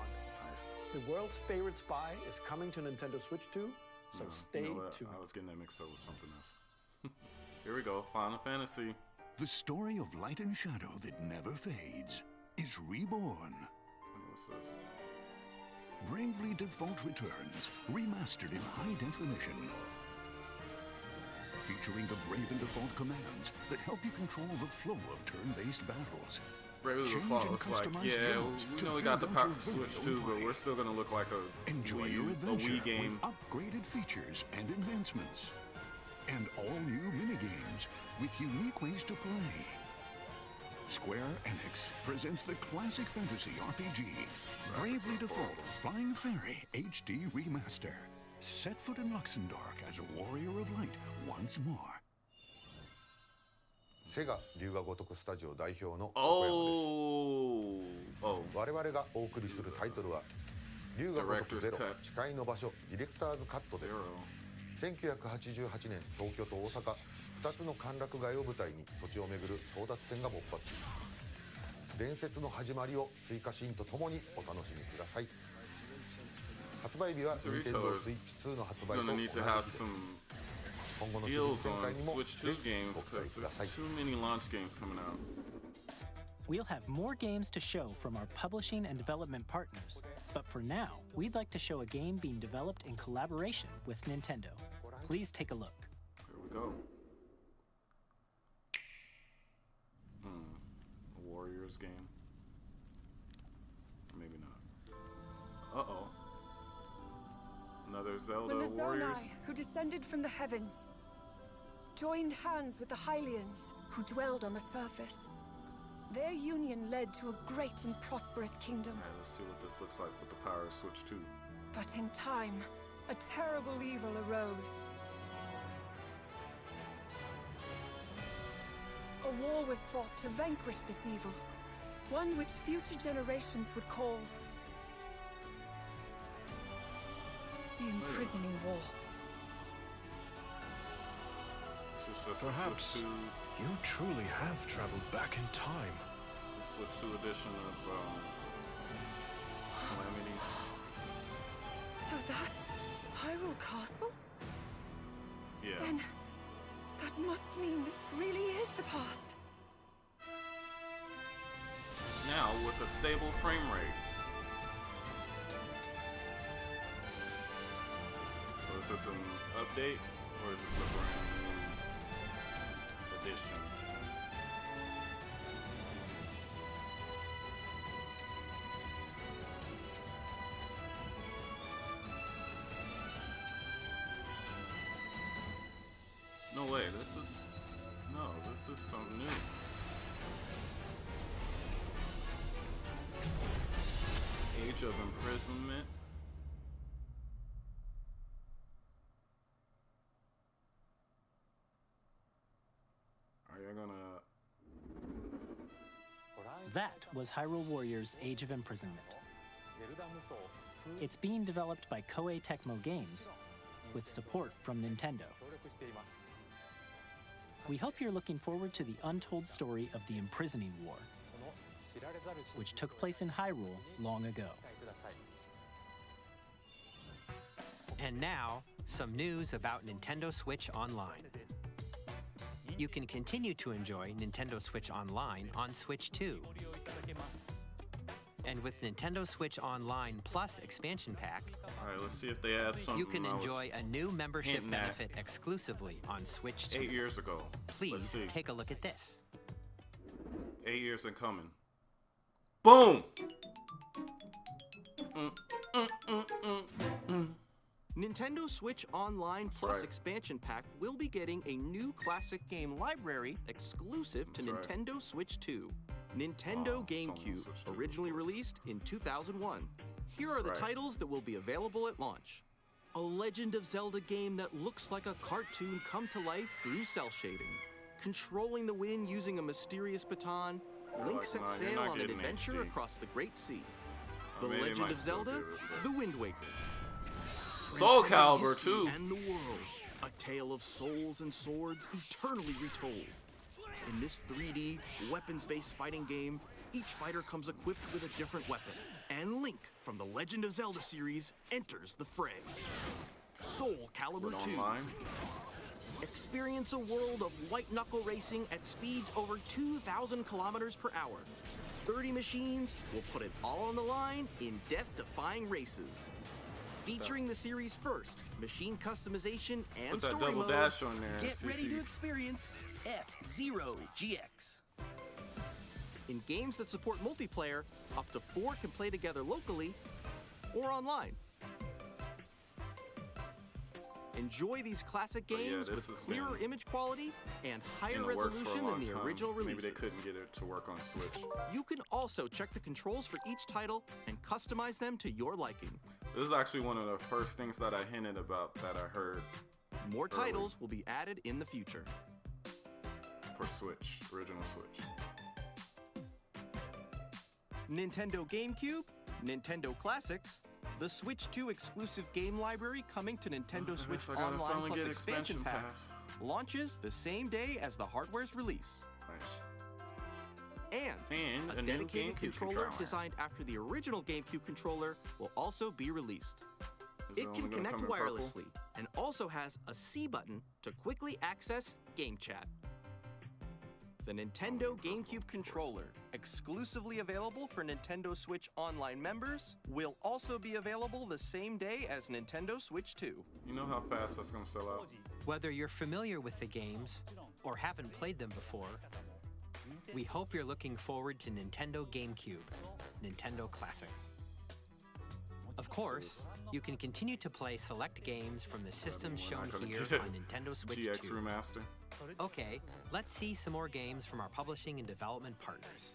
S2: Nice.
S25: The world's favorite spy is coming to Nintendo Switch 2, so stay
S2: You know what?
S25: tuned.
S2: I was getting that mixed up with something else. Here we go, Final Fantasy.
S18: The story of light and shadow that never fades is reborn.
S2: What's this?
S18: Bravely Default returns, remastered in high definition. Featuring the Brave and Default commands that help you control the flow of turn-based battles.
S2: Bravely
S18: Change
S2: Default
S18: and
S2: was like,
S18: customize
S2: yeah,
S18: jobs
S2: we
S18: to
S2: know we got the
S18: build out
S2: power
S18: your
S2: Switch
S18: village
S2: 2, but
S18: life.
S2: we're still gonna look like a
S18: Enjoy
S2: Wii
S18: your
S2: U, a
S18: adventure
S2: Wii game.
S18: with upgraded features and enhancements.
S1: and all-new minigames with unique ways to play. Square Enix presents the classic fantasy RPG, Bravely Default Flying Fairy HD Remaster. Set foot in Luxembourg as a warrior of light once more.
S3: セガ龍が如くスタジオ代表の横山です。我々がお送りするタイトルは龍が如くゼロ誓いの場所ディレクターズカットです。1988年東京と大阪2つの歓楽街を舞台に土地を巡る争奪戦が勃発。伝説の始まりを追加シーンとともにお楽しみください。発売日は Nintendo Switch 2の発売と同じ日です。今後のシリーズ展開にもぜひご期待ください。
S5: We'll have more games to show from our publishing and development partners, but for now, we'd like to show a game being developed in collaboration with Nintendo. Please take a look.
S2: Here we go. A Warriors game? Maybe not. Uh-oh. Another Zelda
S8: When the
S2: Warriors?
S8: Zonai, who descended from the heavens, joined hands with the Hylians, who dwelled on the surface, their union led to a great and prosperous kingdom.
S2: Alright, let's see what this looks like with the power of Switch 2.
S8: But in time, a terrible evil arose. A war was fought to vanquish this evil, one which future generations would call the imprisoning war.
S2: This is just
S21: Perhaps
S2: a Switch 2.
S21: You truly have traveled back in time.
S2: The Switch 2 edition of Calamity.
S8: So that's Hyrule Castle?
S2: Yeah.
S8: Then that must mean this really is the past.
S2: Now with a stable frame rate. So is this an update or is this a brand new edition? No way, this is something new. Age of Imprisonment. Are you gonna...
S5: That was Hyrule Warriors Age of Imprisonment. It's being developed by Koei Tecmo Games with support from Nintendo. We hope you're looking forward to the untold story of the Imprisoning War, which took place in Hyrule long ago.
S6: And now, some news about Nintendo Switch Online. You can continue to enjoy Nintendo Switch Online on Switch 2. And with Nintendo Switch Online Plus expansion pack,
S2: alright, let's see if they add something.
S6: You can enjoy a new membership benefit exclusively on Switch 2.
S2: 8 years ago.
S6: Please take a look at this.
S2: 8 years and coming. Boom!
S7: Nintendo Switch Online Plus expansion pack will be getting a new classic game library exclusive to Nintendo Switch 2. Nintendo GameCube, originally released in 2001. Here are the titles that will be available at launch. A Legend of Zelda game that looks like a cartoon come to life through cell shading. Controlling the wind using a mysterious baton, Link sets sail on an adventure across the Great Sea. The Legend of Zelda, The Wind Waker.
S2: Soul Calibur too.
S7: And the world, a tale of souls and swords eternally retold. In this 3D, weapons-based fighting game, each fighter comes equipped with a different weapon, and Link from the Legend of Zelda series enters the fray. Soul Calibur 2. Experience a world of white-knuckle racing at speeds over 2,000 kilometers per hour. 30 machines will put it all on the line in death-defying races. Featuring the series' first machine customization and story mode, get ready to experience F-Zero GX. In games that support multiplayer, up to 4 can play together locally or online. Enjoy these classic games with clearer image quality and higher resolution than the original releases.
S2: Maybe they couldn't get it to work on Switch.
S7: You can also check the controls for each title and customize them to your liking.
S2: This is actually one of the first things that I hinted about that I heard.
S7: More titles will be added in the future.
S2: For Switch, original Switch.
S7: Nintendo GameCube, Nintendo Classics, the Switch 2 exclusive game library coming to Nintendo Switch Online plus expansion packs, launches the same day as the hardware's release.
S2: Nice.
S7: And a dedicated controller designed after the original GameCube controller will also be released. It can connect wirelessly and also has a C button to quickly access Game Chat. The Nintendo GameCube controller, exclusively available for Nintendo Switch Online members, will also be available the same day as Nintendo Switch 2.
S2: You know how fast that's gonna sell out?
S6: Whether you're familiar with the games or haven't played them before, we hope you're looking forward to Nintendo GameCube, Nintendo Classics. Of course, you can continue to play select games from the systems shown here on Nintendo Switch 2.
S2: GX Remaster.
S6: Okay, let's see some more games from our publishing and development partners.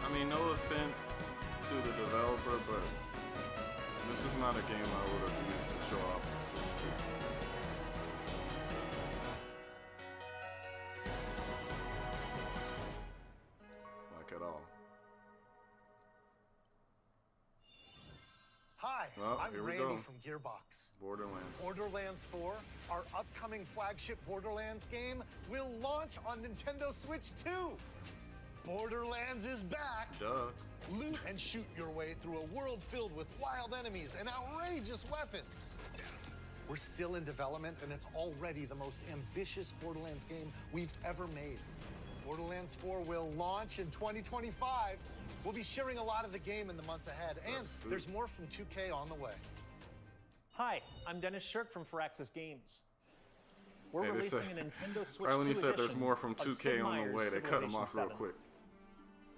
S2: I mean, no offense to the developer, but this is not a game I would have used to show off Switch 2. Like at all.
S9: Hi,
S2: Well,
S9: I'm
S2: here we
S9: Randy
S2: go.
S9: from Gearbox.
S2: Borderlands.
S9: Borderlands 4, our upcoming flagship Borderlands game, will launch on Nintendo Switch 2. Borderlands is back.
S2: Duh.
S9: Loot and shoot your way through a world filled with wild enemies and outrageous weapons. We're still in development, and it's already the most ambitious Borderlands game we've ever made. Borderlands 4 will launch in 2025. We'll be sharing a lot of the game in the months ahead, and there's more from 2K on the way.
S10: Hi, I'm Dennis Shirk from Firaxis Games. We're
S2: Hey,
S10: releasing a Nintendo Switch 2
S2: right when you said there's
S10: edition
S2: more from
S10: of
S2: 2K
S10: Sid
S2: on the
S10: Meier's
S2: way, they cut him
S10: Civilization
S2: off real
S10: 7.
S2: quick.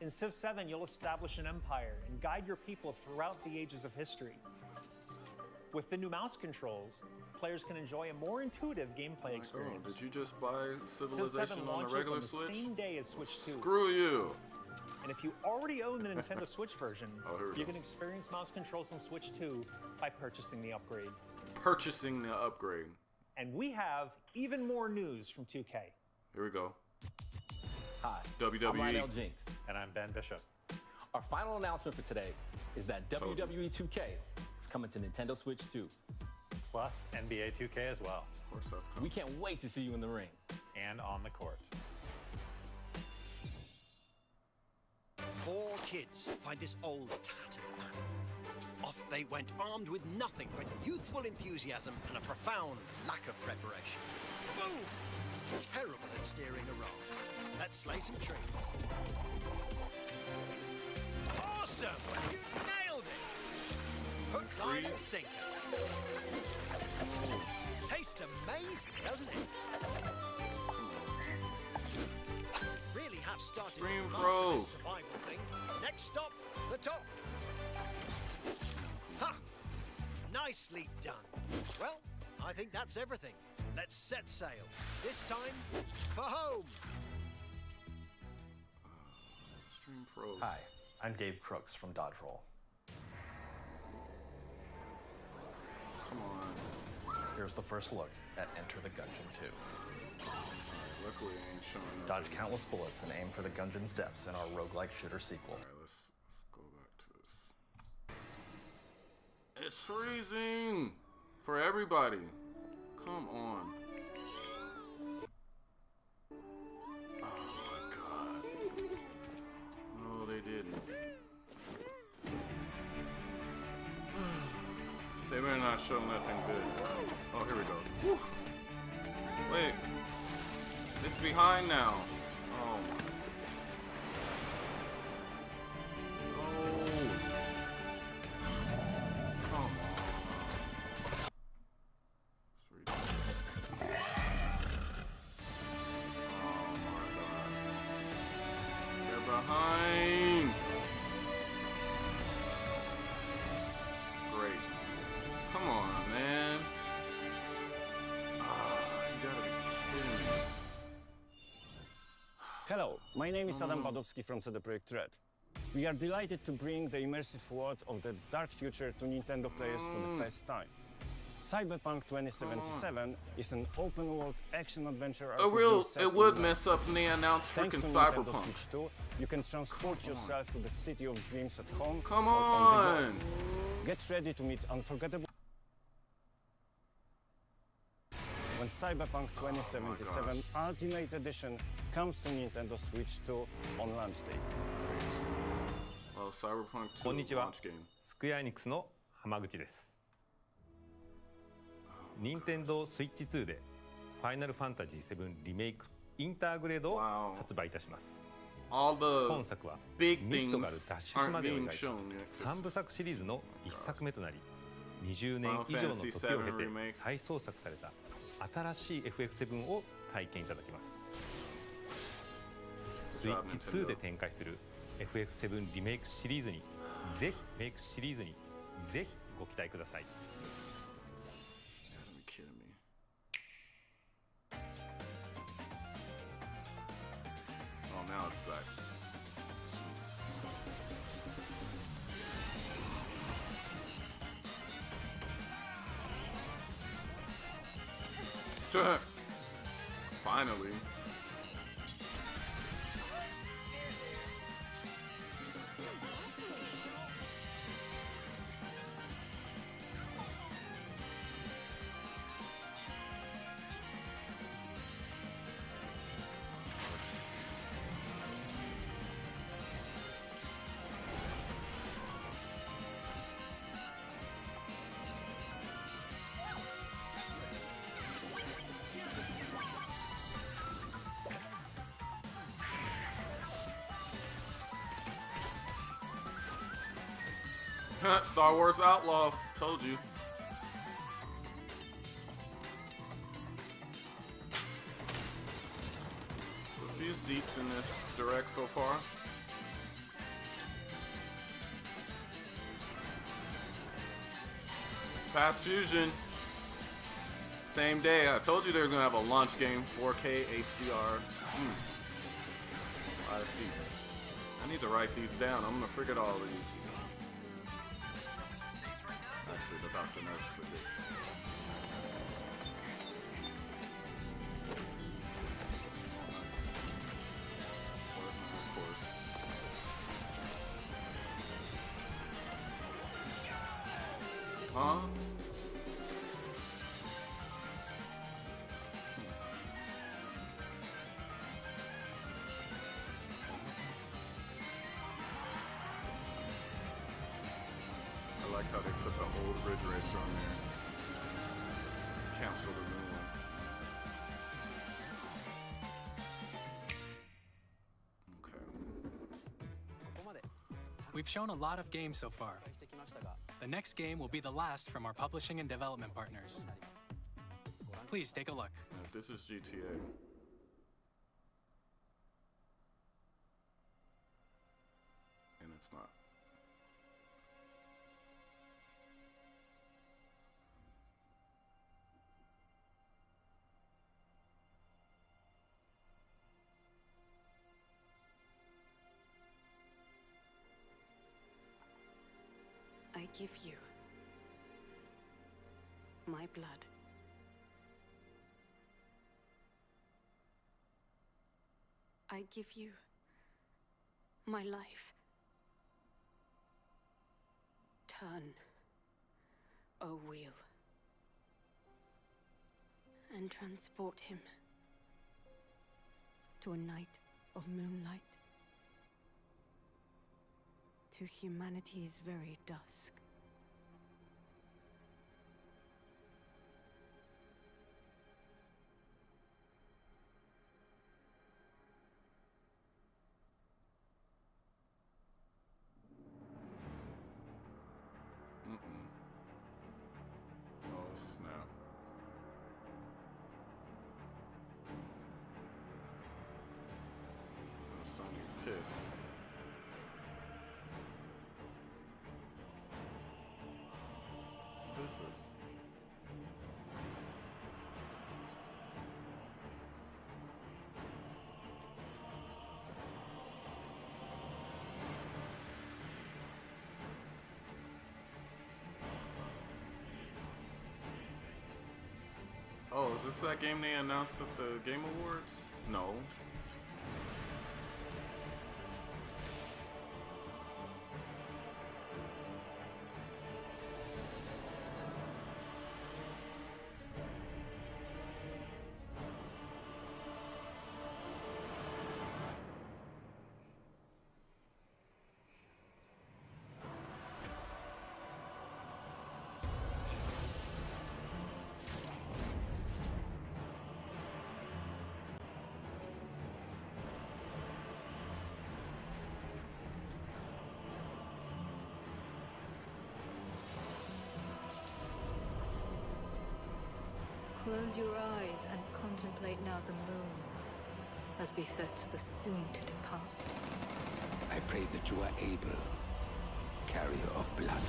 S10: In Civ 7, you'll establish an empire and guide your people throughout the ages of history. With the new mouse controls, players can enjoy a more intuitive gameplay experience.
S2: Did you just buy
S10: Civ
S2: Civilization
S10: 7
S2: on the
S10: launches
S2: regular
S10: on the
S2: Switch?
S10: same day as Switch 2.
S2: Screw you.
S10: And if you already own the Nintendo Switch version,
S2: here we
S10: you
S2: go.
S10: can experience mouse controls on Switch 2 by purchasing the upgrade.
S2: Purchasing the upgrade.
S10: And we have even more news from 2K.
S2: Here we go.
S11: Hi,
S2: WWE.
S11: I'm Lionel Jinx. And I'm Ben Bishop. Our final announcement for today is that WWE 2K is coming to Nintendo Switch 2.
S10: Plus NBA 2K as well.
S2: Of course, that's coming.
S11: We can't wait to see you in the ring.
S10: And on the court.
S12: 4 kids find this old tattered man. Off they went armed with nothing but youthful enthusiasm and a profound lack of preparation. Boom! Terrible at steering a raft. Let's slay some trees. Awesome! You nailed it! Hook, line and sinker. Tastes amazing, doesn't it? Really have started to
S2: Extreme
S12: master
S2: throws.
S12: this survival thing. Next stop, the top. Ha! Nicely done. Well, I think that's everything. Let's set sail. This time, for home.
S2: Extreme Pros.
S13: Hi, I'm Dave Crooks from Dodge Roll.
S2: Come on.
S13: Here's the first look at Enter the Gungeon 2.
S2: Luckily, it ain't showing up.
S13: Dodge countless bullets and aim for the Gungeon's depths in our roguelike shooter sequel.
S2: Alright, let's go back to this. It's freezing for everybody. Come on. didn't. They better not show nothing good. Oh, here we go. Whew. Wait. It's behind now. Oh my. Behind. Great. Come on, man. You gotta be kidding me.
S4: Hello, my name is Adam Badowski from CD Projekt Red. We are delighted to bring the immersive world of the dark future to Nintendo players for the first time. Cyberpunk 2077 is an open-world action-adventure RPG.
S2: It would mess up when they announced freaking Cyberpunk.
S4: Switch 2, you can transport yourself to the city of dreams at home.
S2: Come
S4: or on the
S2: on!
S4: go. Get ready to meet unforgettable. When Cyberpunk 2077 Ultimate Edition comes to Nintendo Switch 2 on launch day.
S2: Oh, Cyberpunk 2
S14: こんにちは。
S2: launch game.
S14: スクエアエニックスの浜口です。任天堂スイッチ2でファイナルファンタジー7リメイクインターグレードを発売いたします。
S2: All the
S14: 本作はミ
S2: big
S14: ッドガル
S2: things
S14: 脱出
S2: aren't
S14: までを
S2: being
S14: 描いた
S2: shown yet.
S14: 3部作シリーズの1作目となり、20年以上の時を経て再創作された新しい FF7 を体験いただきます。スイッチ2で展開する FF7 リメイクシリーズにぜひご期待ください。
S2: Oh, now it's back. Jeez. Finally. Star Wars Outlaws, told you. So a few seats in this direct so far. Fast Fusion. Same day. I told you they were gonna have a launch game, 4K HDR. A lot of seats. I need to write these down. I'm gonna forget all of these. Actually, the Dr. Nerf for this. Of course. Huh? I like how they put the old Ridge Racer on there. Cancel the new one.
S16: We've shown a lot of games so far. The next game will be the last from our publishing and development partners. Please take a look.
S2: This is GTA. And it's not.
S17: I give you my blood. I give you my life. Turn, O wheel, and transport him to a night of moonlight to humanity's very dusk.
S2: Oh, snap. Sonny pissed. What is this? Oh, is this that game they announced at the Game Awards? No.
S17: Close your eyes and contemplate now the moon, as befits the soon to depart.
S20: I pray that you are able, carrier of blood.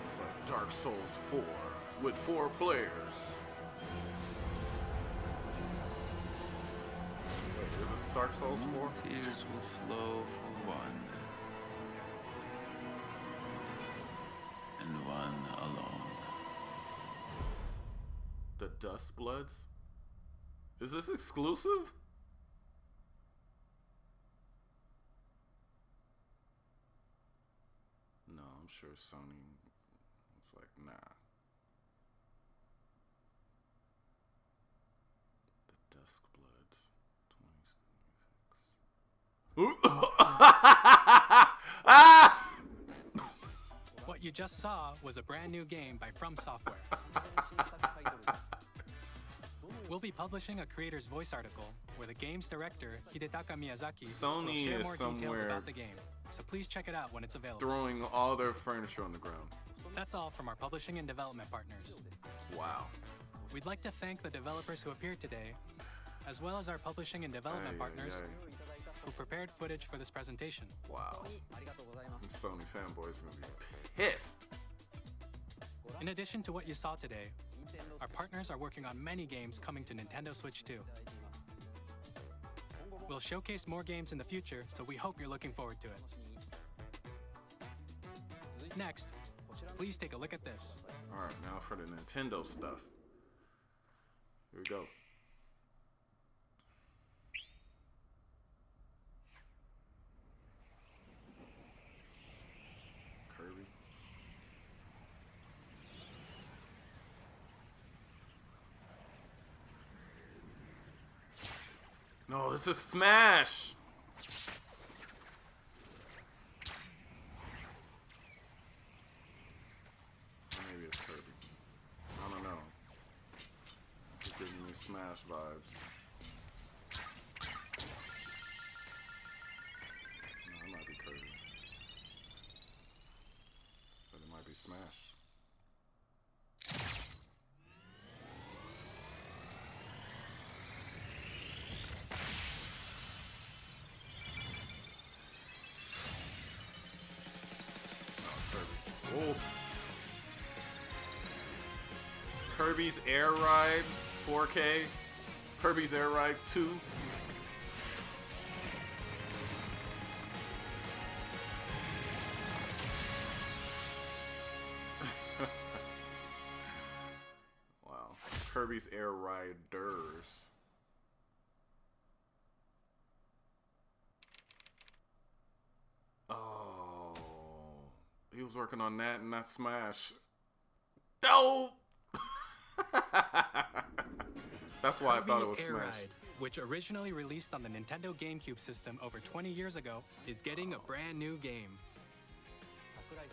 S2: It's like Dark Souls 4 with 4 players. Wait, is it Dark Souls 4?
S20: Tears will flow for one, and one alone.
S2: The Dust Bloods? Is this exclusive? No, I'm sure Sony was like, nah. The Dusk Bloods, 2026.
S16: What you just saw was a brand new game by From Software. We'll be publishing a creator's voice article where the game's director, Hidetaka Miyazaki, will
S2: Sony
S16: share
S2: is
S16: more details
S2: somewhere
S16: about the game. So please check it out when it's available.
S2: throwing all their furniture on the ground.
S16: That's all from our publishing and development partners.
S2: Wow.
S16: We'd like to thank the developers who appeared today, as well as our publishing and development partners who prepared footage for this presentation.
S2: Wow. These Sony fanboys are gonna be pissed.
S16: In addition to what you saw today, our partners are working on many games coming to Nintendo Switch 2. We'll showcase more games in the future, so we hope you're looking forward to it. Next, please take a look at this.
S2: Alright, now for the Nintendo stuff. Here we go. Kirby. No, this is Smash! Maybe it's Kirby. I don't know. This is giving me Smash vibes. No, it might be Kirby. But it might be Smash. Oh. Kirby's Air Ride 4K. Kirby's Air Ride 2. Wow. Kirby's Air Riders. He was working on that and not Smash. Dope! That's why
S16: Kirby
S2: I thought it was
S16: Air
S2: Smash.
S16: Ride, which originally released on the Nintendo GameCube system over 20 years ago, is getting a brand new game.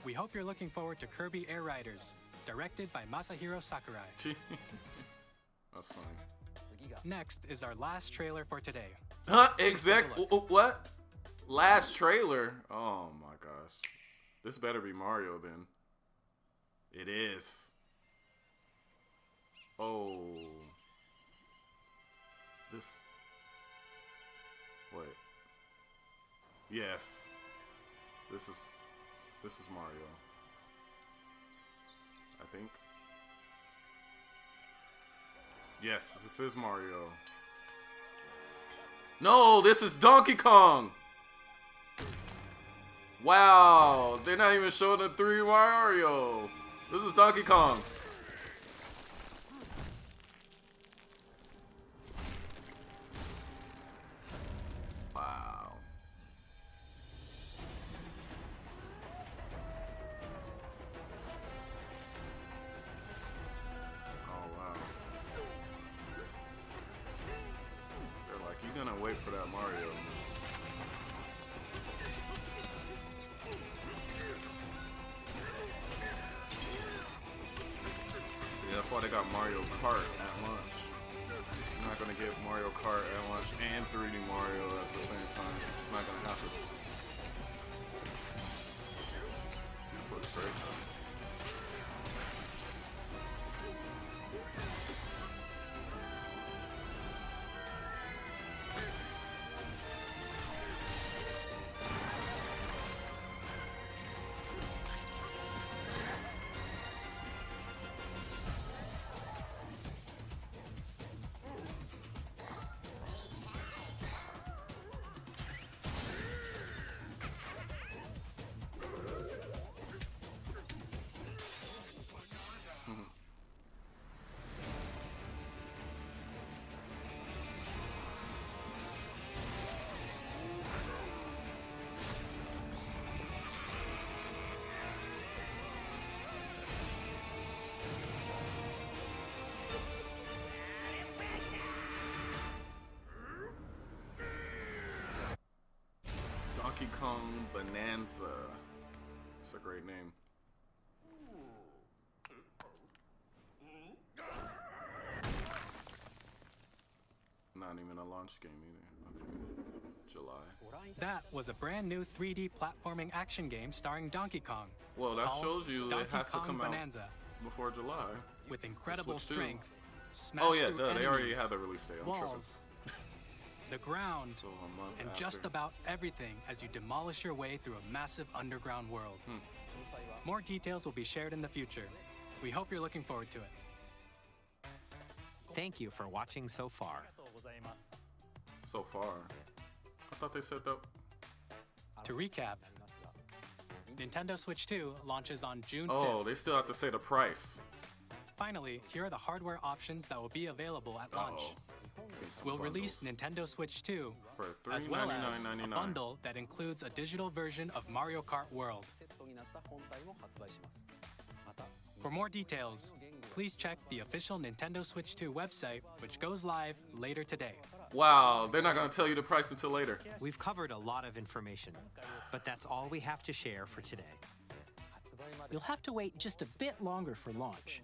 S16: We hope you're looking forward to Kirby Air Riders, directed by Masahiro Sakurai.
S2: That's funny.
S16: Next is our last trailer for today.
S2: Huh? Exactly. What? Last trailer? Oh my gosh. This better be Mario then. It is. Oh. This. Wait. Yes. This is Mario. I think. Yes, this is Mario. No, this is Donkey Kong. Wow, they're not even showing the 3 Mario. This is Donkey Kong. Wow. Oh, wow. They're like, you gonna wait for that Mario. Yeah, that's why they got Mario Kart at lunch. You're not gonna get Mario Kart at lunch and 3D Mario at the same time. It's not gonna happen. This looks great. Donkey Kong Bonanza. It's a great name. Not even a launch game either. Okay. July.
S16: That was a brand new 3D platforming action game starring Donkey Kong.
S2: Well, that
S16: called
S2: shows you
S16: Donkey
S2: it has
S16: Kong
S2: to come
S16: Bonanza.
S2: out before July.
S16: With incredible
S2: Switch 2.
S16: strength, smash
S2: Oh yeah,
S16: through
S2: duh,
S16: enemies,
S2: they already had the release date. I'm
S16: walls, the ground,
S2: So a month
S16: and
S2: after.
S16: just about everything as you demolish your way through a massive underground world. More details will be shared in the future. We hope you're looking forward to it.
S6: Thank you for watching so far.
S2: So far. I thought they said that.
S16: To recap, Nintendo Switch 2 launches on June 5th.
S2: Oh, they still have to say the price.
S16: Finally, here are the hardware options that will be available at launch. We'll release Nintendo Switch 2,
S2: for
S16: as well as a
S2: $399.99.
S16: bundle that includes a digital version of Mario Kart World. For more details, please check the official Nintendo Switch 2 website, which goes live later today.
S2: Wow, they're not going to tell you the price until later.
S6: We've covered a lot of information, but that's all we have to share for today.
S5: You'll have to wait just a bit longer for launch.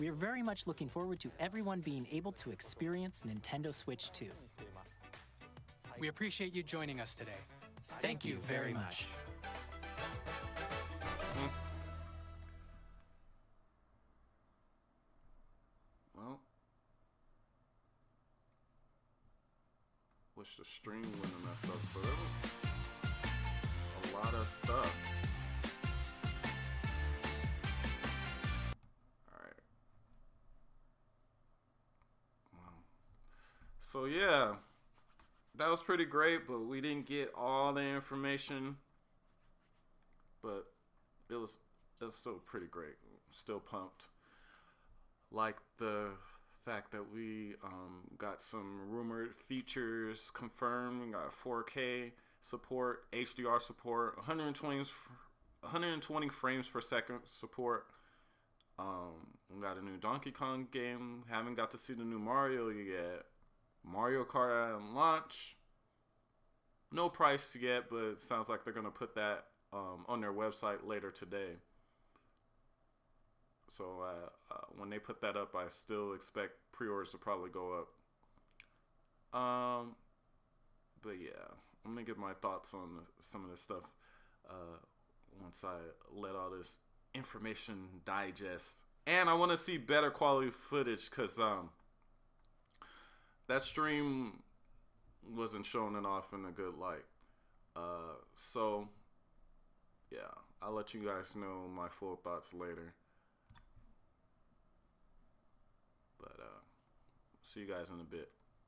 S5: We are very much looking forward to everyone being able to experience Nintendo Switch 2.
S16: We appreciate you joining us today. Thank you very much.
S2: Well, wish the stream wouldn't have messed up. So there was a lot of stuff. Alright. Wow. So yeah, that was pretty great, but we didn't get all the information. But it was still pretty great. Still pumped. Like the fact that we got some rumored features confirmed. We got 4K support, HDR support, 120 120 frames per second support. We got a new Donkey Kong game. Haven't got to see the new Mario yet. Mario Kart at launch. No price yet, but it sounds like they're gonna put that on their website later today. So when they put that up, I still expect pre-orders to probably go up. But yeah, I'm gonna give my thoughts on some of this stuff once I let all this information digest. And I want to see better quality footage because that stream wasn't showing it off in a good light. So yeah, I'll let you guys know my full thoughts later. But see you guys in a bit.